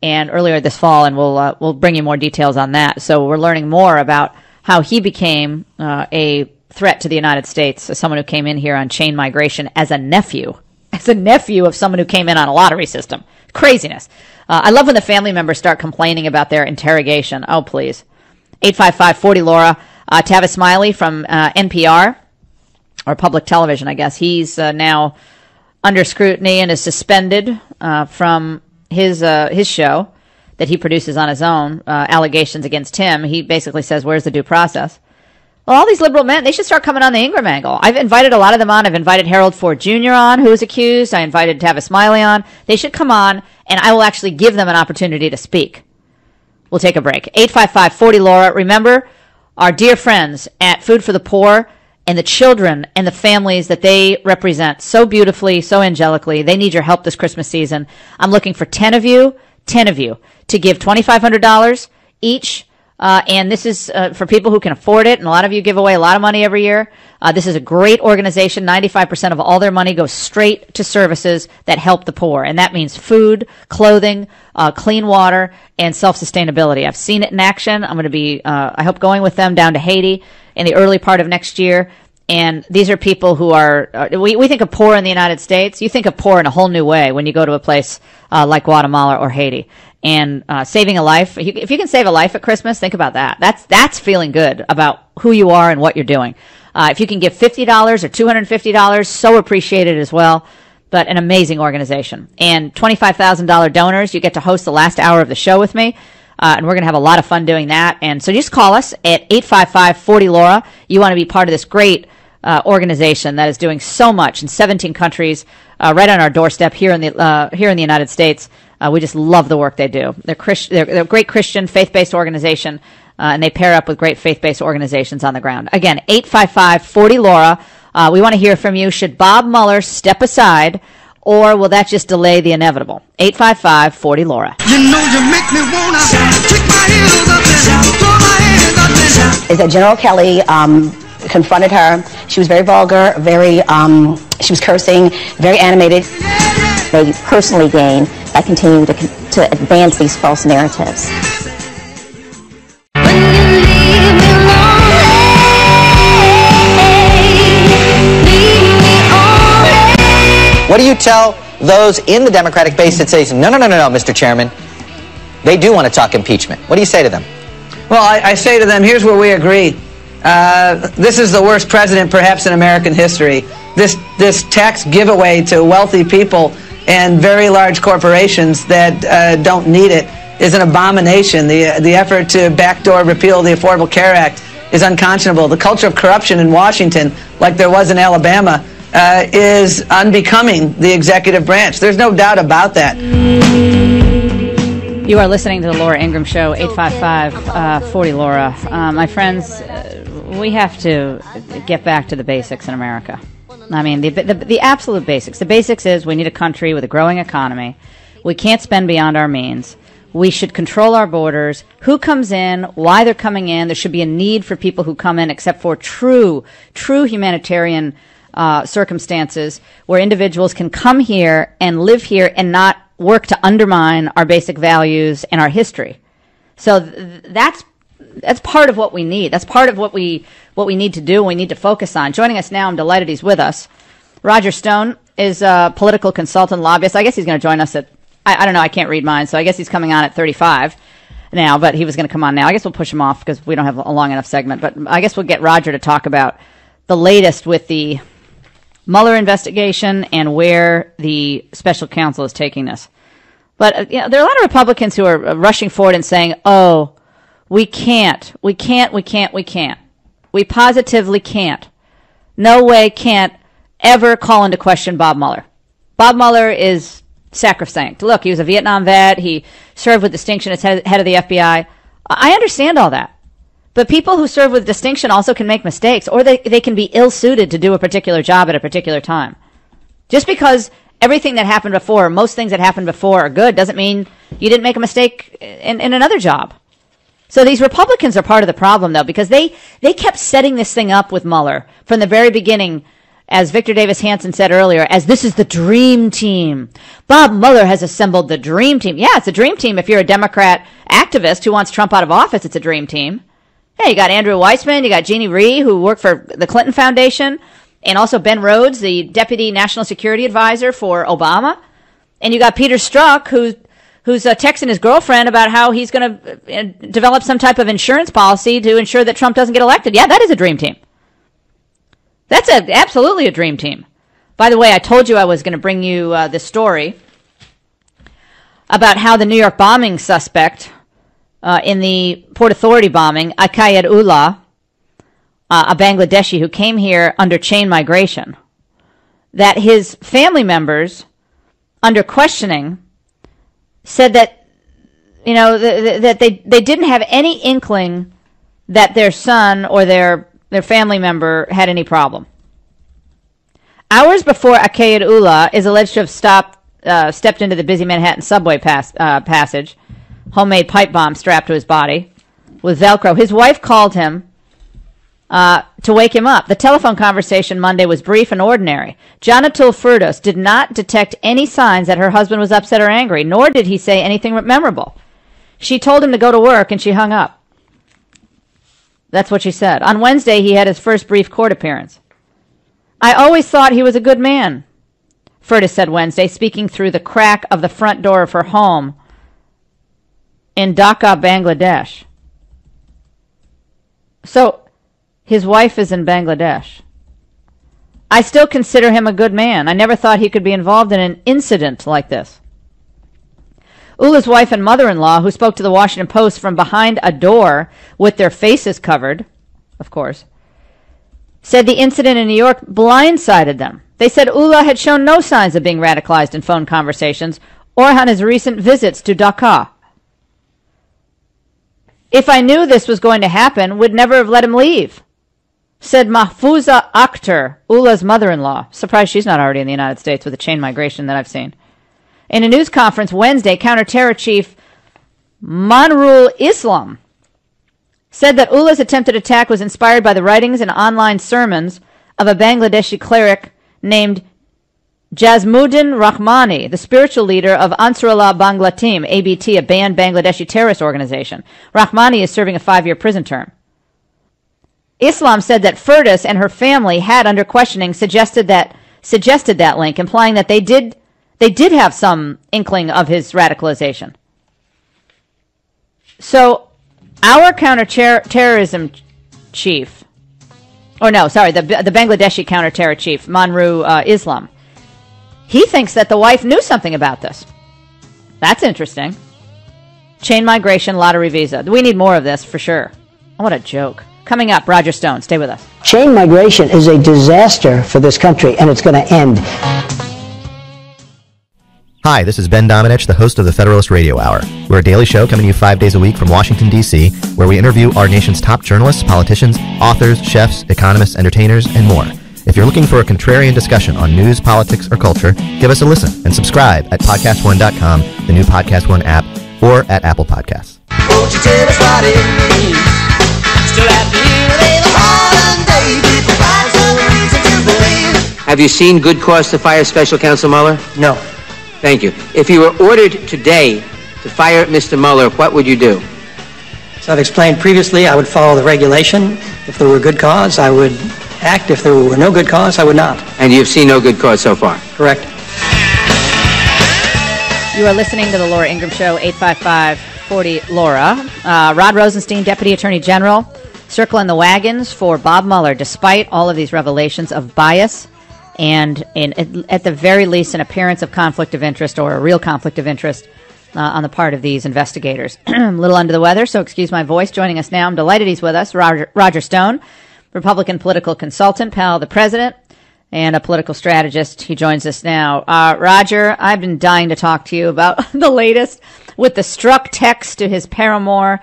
[SPEAKER 5] and earlier this fall, and we'll bring you more details on that. So we're learning more about how he became a threat to the United States, as someone who came in here on chain migration as a nephew of someone who came in on a lottery system. Craziness. I love when the family members start complaining about their interrogation. Oh, please. 855-40-LAURA. Tavis Smiley from NPR, or public television, I guess. He's now under scrutiny and is suspended from his show that he produces on his own. Allegations against him. He basically says, where's the due process? Well, all these liberal men, they should start coming on the Ingraham angle. I've invited a lot of them on. I've invited Harold Ford Jr. on, who is accused. I invited Tavis Smiley on. They should come on, and I will actually give them an opportunity to speak. We'll take a break. 855-40-LAURA. Remember, our dear friends at Food for the Poor and the children and the families that they represent so beautifully, so angelically. They need your help this Christmas season. I'm looking for 10 of you to give $2,500 each. And this is for people who can afford it, and a lot of you give away a lot of money every year. This is a great organization. 95% of all their money goes straight to services that help the poor, and that means food, clothing, clean water, and self-sustainability. I've seen it in action. I'm going to be, I hope, going with them down to Haiti in the early part of next year. And these are people who are, we think of poor in the United States. You think of poor in a whole new way when you go to a place like Guatemala or Haiti. And saving a life, if you can save a life at Christmas, think about that. That's feeling good about who you are and what you're doing. If you can give $50 or $250, so appreciated as well. But an amazing organization. And $25,000 donors, you get to host the last hour of the show with me. And we're going to have a lot of fun doing that. And so just call us at 855-40-LAURA. You want to be part of this great organization that is doing so much in 17 countries, right on our doorstep here in the United States. We just love the work they do. They're a great Christian, faith-based organization, and they pair up with great faith-based organizations on the ground. Again, 855-40-LAURA. We want to hear from you. Should Bob Mueller step aside, or will that just delay the inevitable? 855-40-LAURA.
[SPEAKER 14] You know you make me wanna kick my heels up and throw my hands up and
[SPEAKER 16] Is that General Kelly confronted her. She was very vulgar, she was cursing, very animated.
[SPEAKER 17] They personally gain by continuing to advance these false narratives.
[SPEAKER 19] What do you tell those in the Democratic base that say, no, Mr. Chairman, they do want to talk impeachment? What do you say to them?
[SPEAKER 20] Well, I say to them, here's where we agree. This is the worst president perhaps in American history. This tax giveaway to wealthy people and very large corporations that don't need it is an abomination. The effort to backdoor repeal the Affordable Care Act is unconscionable. The culture of corruption in Washington, like there was in Alabama, is unbecoming the executive branch. There's no doubt about that.
[SPEAKER 5] You are listening to the Laura Ingraham Show, 855-40-LAURA. My friends, we have to get back to the basics in America. I mean, the absolute basics. The basics is we need a country with a growing economy. We can't spend beyond our means. We should control our borders. Who comes in, why they're coming in. There should be a need for people who come in except for true humanitarian circumstances where individuals can come here and live here and not work to undermine our basic values and our history. So that's part of what we need. That's part of what we need to do and we need to focus on. Joining us now, I'm delighted he's with us. Roger Stone is a political consultant, lobbyist. I guess he's going to join us at, I don't know, I can't read mine, so I guess he's coming on at 35 now, but he was going to come on now. I guess we'll push him off because we don't have a long enough segment, but I guess we'll get Roger to talk about the latest with the Mueller investigation and where the special counsel is taking this. But there are a lot of Republicans who are rushing forward and saying, oh, we can't. We positively can't. No way can't ever call into question Bob Mueller. Bob Mueller is sacrosanct. Look, he was a Vietnam vet. He served with distinction as head of the FBI. I understand all that. But people who serve with distinction also can make mistakes, or they can be ill-suited to do a particular job at a particular time. Just because everything that happened before, most things that happened before are good, doesn't mean you didn't make a mistake in another job. So these Republicans are part of the problem, though, because they kept setting this thing up with Mueller from the very beginning, as Victor Davis Hanson said earlier, as this is the dream team. Bob Mueller has assembled the dream team. Yeah, it's a dream team. If you're a Democrat activist who wants Trump out of office, it's a dream team. Yeah, you got Andrew Weissman, you got Jeannie Rhee, who worked for the Clinton Foundation, and also Ben Rhodes, the Deputy National Security Advisor for Obama. And you got Peter Strzok, who's texting his girlfriend about how he's going to develop some type of insurance policy to ensure that Trump doesn't get elected. Yeah, that is a dream team. That's absolutely a dream team. By the way, I told you I was going to bring you this story about how the New York bombing suspect in the Port Authority bombing, Akayed Ullah, a Bangladeshi who came here under chain migration, that his family members, under questioning, said that, that they didn't have any inkling that their son or their family member had any problem. Hours before Akayed Ullah is alleged to have stepped into the busy Manhattan subway passage, homemade pipe bomb strapped to his body with Velcro, his wife called him to wake him up. The telephone conversation Monday was brief and ordinary. Janatul Firdos did not detect any signs that her husband was upset or angry, nor did he say anything memorable. She told him to go to work, and she hung up. That's what she said. On Wednesday, he had his first brief court appearance. I always thought he was a good man, Firdos said Wednesday, speaking through the crack of the front door of her home in Dhaka, Bangladesh. So, his wife is in Bangladesh. I still consider him a good man. I never thought he could be involved in an incident like this. Ullah's wife and mother-in-law, who spoke to the Washington Post from behind a door with their faces covered, of course, said the incident in New York blindsided them. They said Ullah had shown no signs of being radicalized in phone conversations or on his recent visits to Dhaka. If I knew this was going to happen, would never have let him leave, said Mahfouza Akhtar, Ullah's mother-in-law. Surprised she's not already in the United States with the chain migration that I've seen. In a news conference Wednesday, counterterror chief Manrul Islam said that Ullah's attempted attack was inspired by the writings and online sermons of a Bangladeshi cleric named Jasmuddin Rahmani, the spiritual leader of Ansarullah Bangla Team, ABT, a banned Bangladeshi terrorist organization. Rahmani is serving a 5-year prison term. Islam said that Firdos and her family had, under questioning, suggested that link, implying that they did have some inkling of his radicalization. So, our counterterrorism chief, the Bangladeshi counterterror chief, Manru Islam, he thinks that the wife knew something about this. That's interesting. Chain migration, lottery visa. We need more of this for sure. What a joke. Coming up, Roger Stone. Stay with us.
[SPEAKER 3] Chain migration is a disaster for this country, and it's going to end.
[SPEAKER 21] Hi, this is Ben Domenech, the host of the Federalist Radio Hour. We're a daily show coming to you 5 days a week from Washington, D.C., where we interview our nation's top journalists, politicians, authors, chefs, economists, entertainers, and more. If you're looking for a contrarian discussion on news, politics, or culture, give us a listen and subscribe at podcastone.com, the new Podcast One app, or at Apple Podcasts.
[SPEAKER 14] Won't you tell us what it means? Still after you lay the hard day, people find some reason to believe.
[SPEAKER 22] Have you seen good cause to fire Special Counsel Mueller?
[SPEAKER 11] No.
[SPEAKER 22] Thank you. If you were ordered today to fire Mr. Mueller, what would you do?
[SPEAKER 11] So I've explained previously, I would follow the regulation. If there were good cause, I would act. If there were no good cause, I would not.
[SPEAKER 22] And you've seen no good cause so far?
[SPEAKER 11] Correct.
[SPEAKER 5] You are listening to the Laura Ingraham Show, 855-40-LAURA. Rod Rosenstein, Deputy Attorney General, circling the wagons for Bob Mueller, despite all of these revelations of bias and at the very least, an appearance of conflict of interest or a real conflict of interest on the part of these investigators. I'm a little under the weather, so excuse my voice. Joining us now, I'm delighted he's with us, Roger Stone, Republican political consultant, pal of the president, and a political strategist. He joins us now. Roger, I've been dying to talk to you about the latest with the Strzok text to his paramour,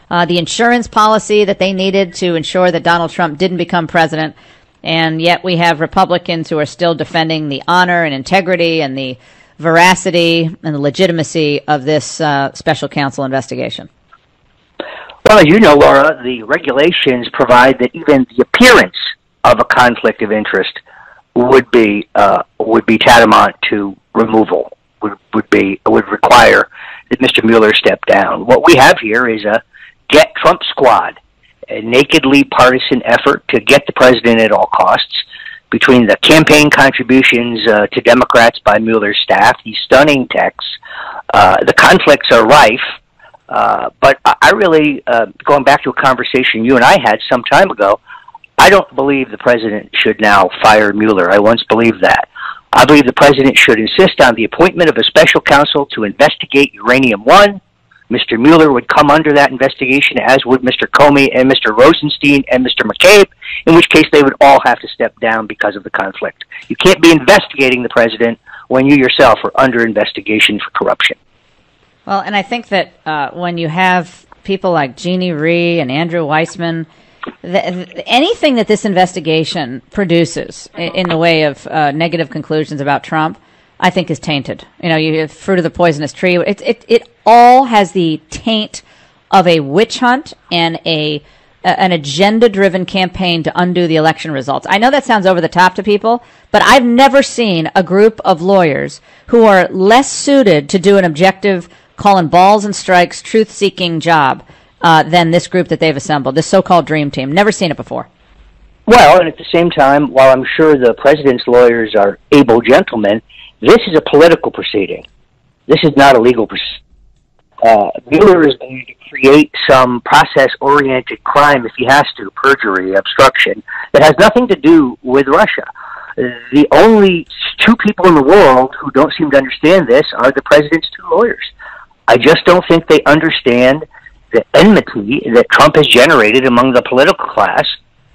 [SPEAKER 5] the insurance policy that they needed to ensure that Donald Trump didn't become president, and yet we have Republicans who are still defending the honor and integrity and the veracity and the legitimacy of this special counsel investigation.
[SPEAKER 1] Well, as you know, Laura, the regulations provide that even the appearance of a conflict of interest would be tantamount to removal. Would require that Mr. Mueller step down. What we have here is a get Trump squad, a nakedly partisan effort to get the president at all costs. Between the campaign contributions to Democrats by Mueller's staff, these stunning texts, the conflicts are rife. But I really, going back to a conversation you and I had some time ago, I don't believe the president should now fire Mueller. I once believed that. I believe the president should insist on the appointment of a special counsel to investigate Uranium One. Mr. Mueller would come under that investigation, as would Mr. Comey and Mr. Rosenstein and Mr. McCabe, in which case they would all have to step down because of the conflict. You can't be investigating the president when you yourself are under investigation for corruption.
[SPEAKER 5] Well, and I think that when you have people like Jeannie Rhee and Andrew Weissman, anything that this investigation produces in the way of negative conclusions about Trump, I think is tainted. You know, you have fruit of the poisonous tree. It all has the taint of a witch hunt and an agenda-driven campaign to undo the election results. I know that sounds over the top to people, but I've never seen a group of lawyers who are less suited to do an objective, calling balls and strikes, truth-seeking job than this group that they've assembled, this so-called dream team. Never seen it before.
[SPEAKER 1] Well, and at the same time, while I'm sure the president's lawyers are able gentlemen, this is a political proceeding. This is not a legal proceeding. Mueller is going to create some process-oriented crime if he has to, perjury, obstruction, that has nothing to do with Russia. The only two people in the world who don't seem to understand this are the president's two lawyers. I just don't think they understand the enmity that Trump has generated among the political class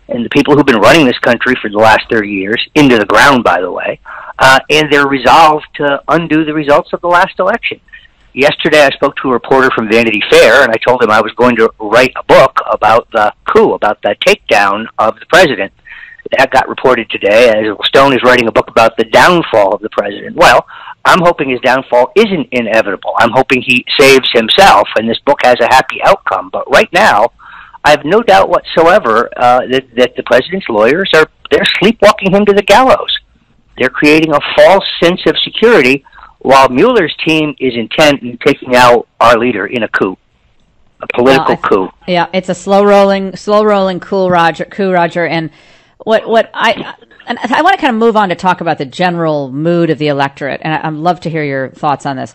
[SPEAKER 1] and the people who've been running this country for the last 30 years, into the ground, by the way, and their resolve to undo the results of the last election. Yesterday, I spoke to a reporter from Vanity Fair, and I told him I was going to write a book about the coup, about the takedown of the president. That got reported today, as Stone is writing a book about the downfall of the president. Well, I'm hoping his downfall isn't inevitable. I'm hoping he saves himself, and this book has a happy outcome. But right now, I have no doubt whatsoever that the president's lawyers they're sleepwalking him to the gallows. They're creating a false sense of security, while Mueller's team is intent in taking out our leader in a coup, a political coup. Yeah, it's a slow rolling coup, Roger. And what I want to kind of move on to talk about the general mood of the electorate, and I'd love to hear your thoughts on this.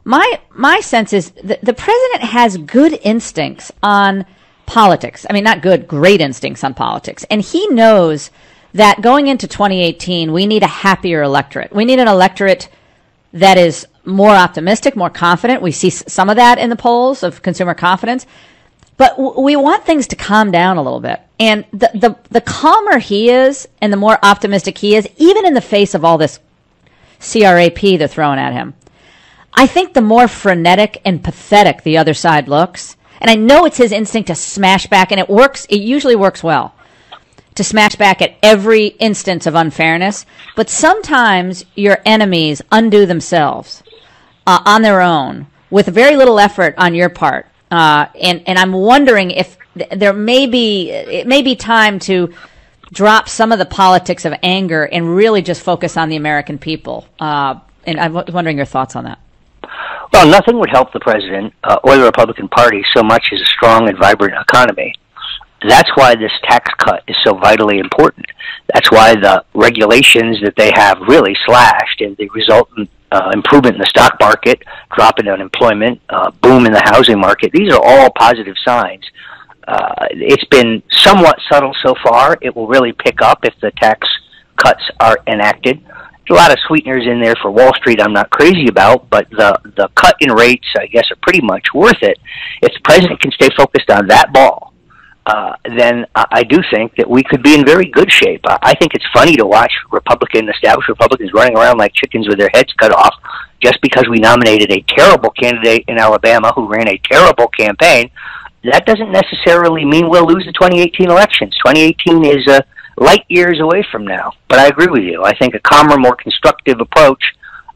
[SPEAKER 1] My sense is the president has good instincts on politics. I mean, not good, great instincts on politics, and he knows that going into 2018, we need a happier electorate. We need an electorate that is more optimistic, more confident. We see some of that in the polls of consumer confidence. But we want things to calm down a little bit. And the calmer he is and the more optimistic he is, even in the face of all this CRAP they're throwing at him, I think the more frenetic and pathetic the other side looks. And I know it's his instinct to smash back, and it works. It usually works well to smash back at every instance of unfairness. But sometimes your enemies undo themselves on their own with very little effort on your part. And I'm wondering if it may be time to drop some of the politics of anger and really just focus on the American people. And I'm wondering your thoughts on that. Well, nothing would help the president or the Republican Party so much as a strong and vibrant economy. That's why this tax cut is so vitally important. That's why the regulations that they have really slashed and the resultant improvement in the stock market, drop in unemployment, boom in the housing market. These are all positive signs. It's been somewhat subtle so far. It will really pick up if the tax cuts are enacted. There's a lot of sweeteners in there for Wall Street I'm not crazy about, but the cut in rates, I guess, are pretty much worth it. If the president can stay focused on that ball, then I do think that we could be in very good shape. I think it's funny to watch established Republicans running around like chickens with their heads cut off just because we nominated a terrible candidate in Alabama who ran a terrible campaign. That doesn't necessarily mean we'll lose the 2018 elections. 2018 is light years away from now. But I agree with you. I think a calmer, more constructive approach,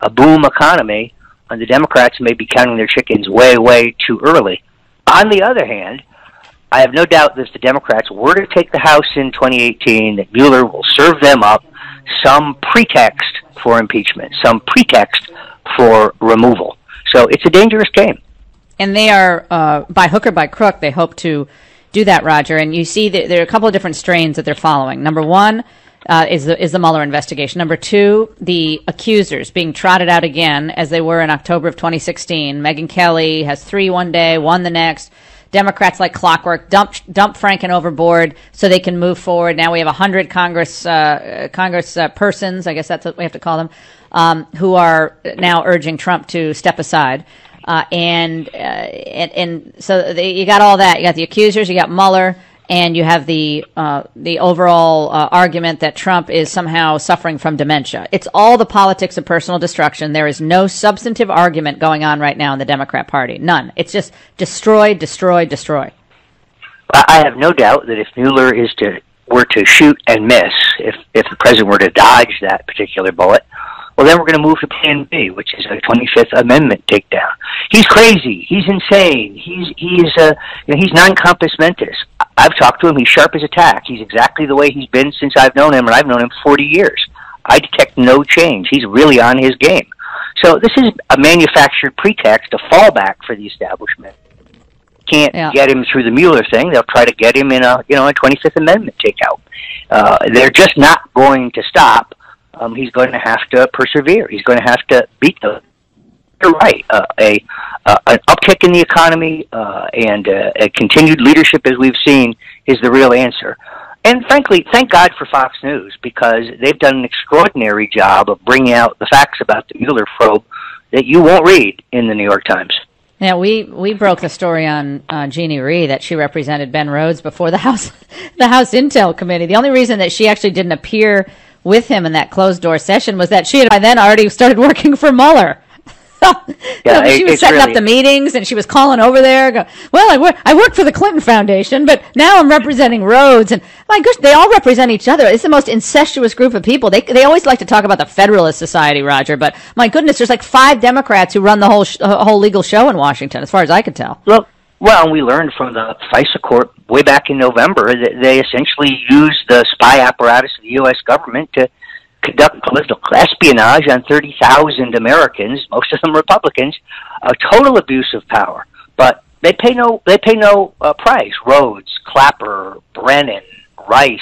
[SPEAKER 1] a boom economy, and the Democrats may be counting their chickens way, way too early. On the other hand, I have no doubt that if the Democrats were to take the House in 2018, that Mueller will serve them up some pretext for impeachment, some pretext for removal. So it's a dangerous game.
[SPEAKER 5] And they are, by hook or by crook, they hope to do that, Roger. And you see that there are a couple of different strains that they're following. Number one is the Mueller investigation. Number two, the accusers being trotted out again, as they were in October of 2016. Megyn Kelly has 3 one day, 1 the next. Democrats, like clockwork, dump Franken overboard so they can move forward. Now we have 100 Congress persons, I guess that's what we have to call them, who are now urging Trump to step aside. And so you got all that. You got the accusers, you got Mueller, and you have the overall argument that Trump is somehow suffering from dementia. It's all the politics of personal destruction. There is no substantive argument going on right now in the Democrat Party. None. It's just destroy, destroy, destroy.
[SPEAKER 1] I have no doubt that if Mueller were to shoot and miss, if the president were to dodge that particular bullet, well, then we're going to move to Plan B, which is a 25th Amendment takedown. He's crazy. He's insane. He's non-compos mentis. I've talked to him. He's sharp as a tack. He's exactly the way he's been since I've known him, and I've known him 40 years. I detect no change. He's really on his game. So this is a manufactured pretext, a fallback for the establishment. Can't get him through the Mueller thing. They'll try to get him in a 25th Amendment takeout. They're just not going to stop. He's going to have to persevere. He's going to have to beat them. You're right. An uptick in the economy and a continued leadership, as we've seen, is the real answer. And frankly, thank God for Fox News, because they've done an extraordinary job of bringing out the facts about the Mueller probe that you won't read in the New York Times.
[SPEAKER 5] Yeah, we broke the story on Jeannie Rhee that she represented Ben Rhodes before the House Intel Committee. The only reason that she actually didn't appear with him in that closed-door session was that she had by then already started working for Mueller. She was setting up the meetings, and she was calling over there. I work for the Clinton Foundation, but now I'm representing Rhodes. And my gosh, they all represent each other. It's the most incestuous group of people. They always like to talk about the Federalist Society, Roger, but my goodness, there's like 5 Democrats who run the whole legal show in Washington, as far as I could tell.
[SPEAKER 1] Well, we learned from the FISA court way back in November that they essentially used the spy apparatus of the U.S. government to conduct political espionage on 30,000 Americans, most of them Republicans, a total abuse of power. But they pay no price. Rhodes, Clapper, Brennan, Rice,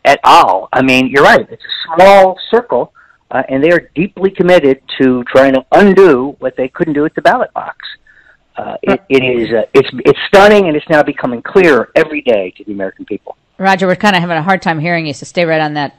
[SPEAKER 1] et al. I mean, you're right. It's a small circle, and they are deeply committed to trying to undo what they couldn't do at the ballot box. It's stunning, and it's now becoming clearer every day to the American people.
[SPEAKER 5] Roger, we're kind of having a hard time hearing you, so stay right on that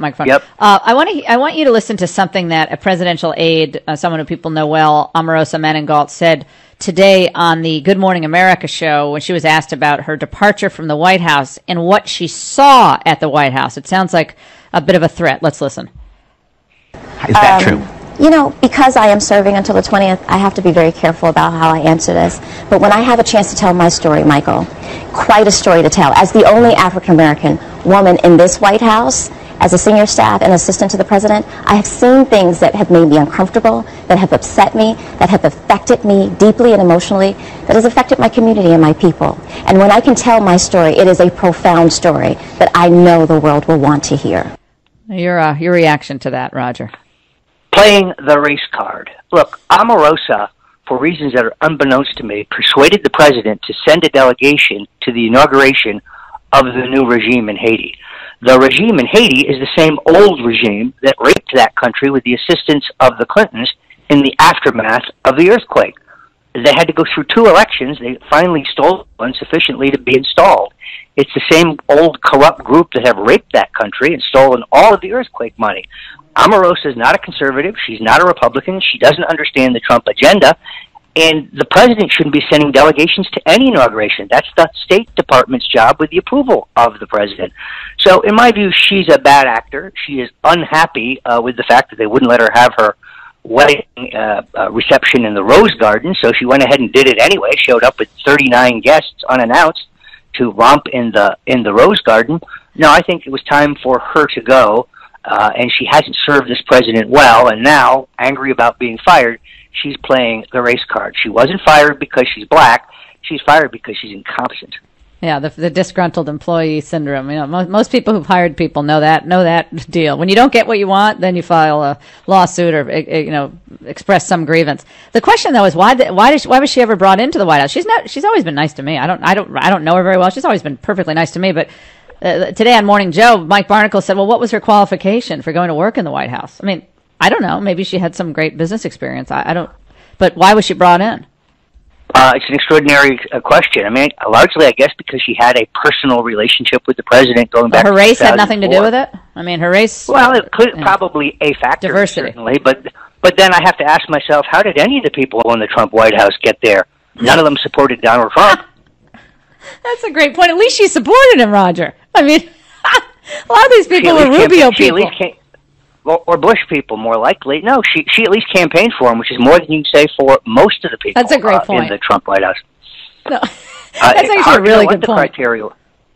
[SPEAKER 5] microphone.
[SPEAKER 1] Yep.
[SPEAKER 5] I want you to listen to something that a presidential aide, someone who people know well, Omarosa Meningalt, said today on the Good Morning America show when she was asked about her departure from the White House and what she saw at the White House. It sounds like a bit of a threat. Let's listen.
[SPEAKER 18] Is that true?
[SPEAKER 17] You know, because I am serving until the 20th, I have to be very careful about how I answer this. But when I have a chance to tell my story, Michael, quite a story to tell. As the only African-American woman in this White House, as a senior staff and assistant to the president, I have seen things that have made me uncomfortable, that have upset me, that have affected me deeply and emotionally, that has affected my community and my people. And when I can tell my story, it is a profound story that I know the world will want to hear.
[SPEAKER 5] Your reaction to that, Roger?
[SPEAKER 1] Playing the race card. Look, Omarosa, for reasons that are unbeknownst to me, persuaded the president to send a delegation to the inauguration of the new regime in Haiti. The regime in Haiti is the same old regime that raped that country with the assistance of the Clintons in the aftermath of the earthquake. they had to go through 2 elections. They finally stole one sufficiently to be installed. It's the same old corrupt group that have raped that country and stolen all of the earthquake money. Omarosa is not a conservative. She's not a Republican. She doesn't understand the Trump agenda. And the president shouldn't be sending delegations to any inauguration. That's the State Department's job with the approval of the president. So in my view, she's a bad actor. She is unhappy with the fact that they wouldn't let her have her wedding reception in the Rose Garden, so she went ahead and did it anyway. Showed up with 39 guests unannounced to romp in the Rose Garden. No, I think it was time for her to go, and she hasn't served this president well, and now, angry about being fired, she's playing the race card. She wasn't fired because she's black. She's fired because she's incompetent.
[SPEAKER 5] Yeah, the disgruntled employee syndrome. You know, most people who've hired people know that deal. When you don't get what you want, then you file a lawsuit or express some grievance. The question though is why was she ever brought into the White House? She's always been nice to me. I don't know her very well. She's always been perfectly nice to me. But today on Morning Joe, Mike Barnacle said, "Well, what was her qualification for going to work in the White House?" I mean, I don't know. Maybe she had some great business experience. I don't. But why was she brought in?
[SPEAKER 1] It's an extraordinary question. I mean, largely, I guess, because she had a personal relationship with the president going back.
[SPEAKER 5] Her
[SPEAKER 1] to
[SPEAKER 5] race had nothing to do with it. I mean, her race.
[SPEAKER 1] Well, it could probably a factor,
[SPEAKER 5] diversity,
[SPEAKER 1] certainly. But then I have to ask myself, how did any of the people in the Trump White House get there? None of them supported Donald Trump.
[SPEAKER 5] That's a great point. At least she supported him, Roger. I mean, a lot of these people were Rubio people.
[SPEAKER 1] Or Bush people, more likely. No, she at least campaigned for him, which is more than you can say for most of the people.
[SPEAKER 5] That's a great point.
[SPEAKER 1] In the Trump White House.
[SPEAKER 5] No, that's actually a really good point.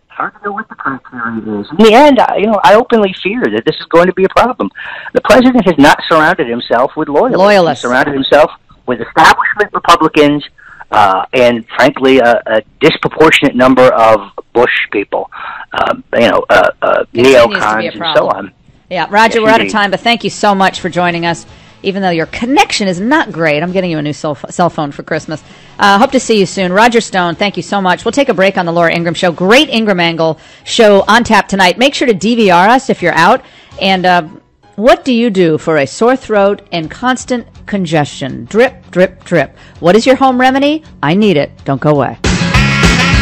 [SPEAKER 1] Hard to know what the criteria is. In the end, I openly fear that this is going to be a problem. The president has not surrounded himself with loyalists. He surrounded himself with establishment Republicans and, frankly, a disproportionate number of Bush people, neocons and so on.
[SPEAKER 5] Yeah, Roger, we're out of time, but thank you so much for joining us. Even though your connection is not great, I'm getting you a new cell phone for Christmas. Hope to see you soon. Roger Stone, thank you so much. We'll take a break on the Laura Ingraham Show. Great Ingraham Angle show on tap tonight. Make sure to DVR us if you're out. And what do you do for a sore throat and constant congestion? Drip, drip, drip. What is your home remedy? I need it. Don't go away.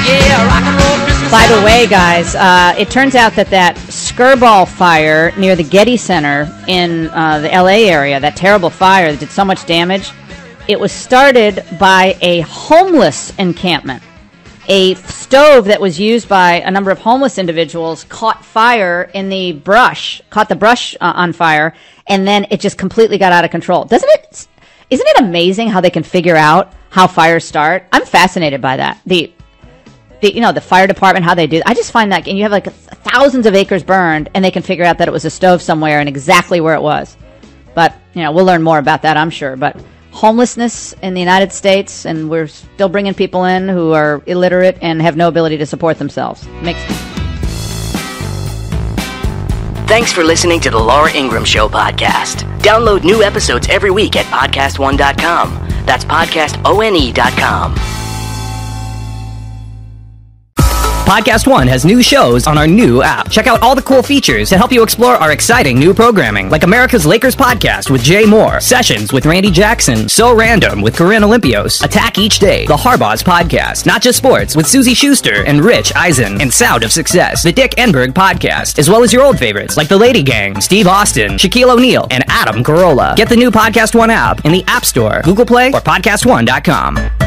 [SPEAKER 14] Yeah, rock and roll Christmas.
[SPEAKER 5] By the way, guys, it turns out that Skirball fire near the Getty Center in the L.A. area, that terrible fire that did so much damage, it was started by a homeless encampment. A stove that was used by a number of homeless individuals caught fire in the brush, caught the brush on fire, and then it just completely got out of control. Isn't it amazing how they can figure out how fires start? I'm fascinated by that. The fire department, how they do. I just find that, and you have like thousands of acres burned, and they can figure out that it was a stove somewhere and exactly where it was. But, we'll learn more about that, I'm sure. But homelessness in the United States, and we're still bringing people in who are illiterate and have no ability to support themselves.
[SPEAKER 2] Thanks for listening to the Laura Ingraham Show podcast. Download new episodes every week at podcastone.com. That's podcastone.com.
[SPEAKER 4] Podcast One has new shows on our new app. Check out all the cool features to help you explore our exciting new programming, like America's Lakers podcast with Jay Moore, Sessions with Randy Jackson, So Random with Corinne Olympios, Attack Each Day, The Harbaugh's podcast, Not Just Sports with Susie Schuster and Rich Eisen, and Sound of Success, The Dick Enberg podcast, as well as your old favorites like The Lady Gang, Steve Austin, Shaquille O'Neal, and Adam Carolla. Get the new Podcast One app in the App Store, Google Play, or podcastone.com.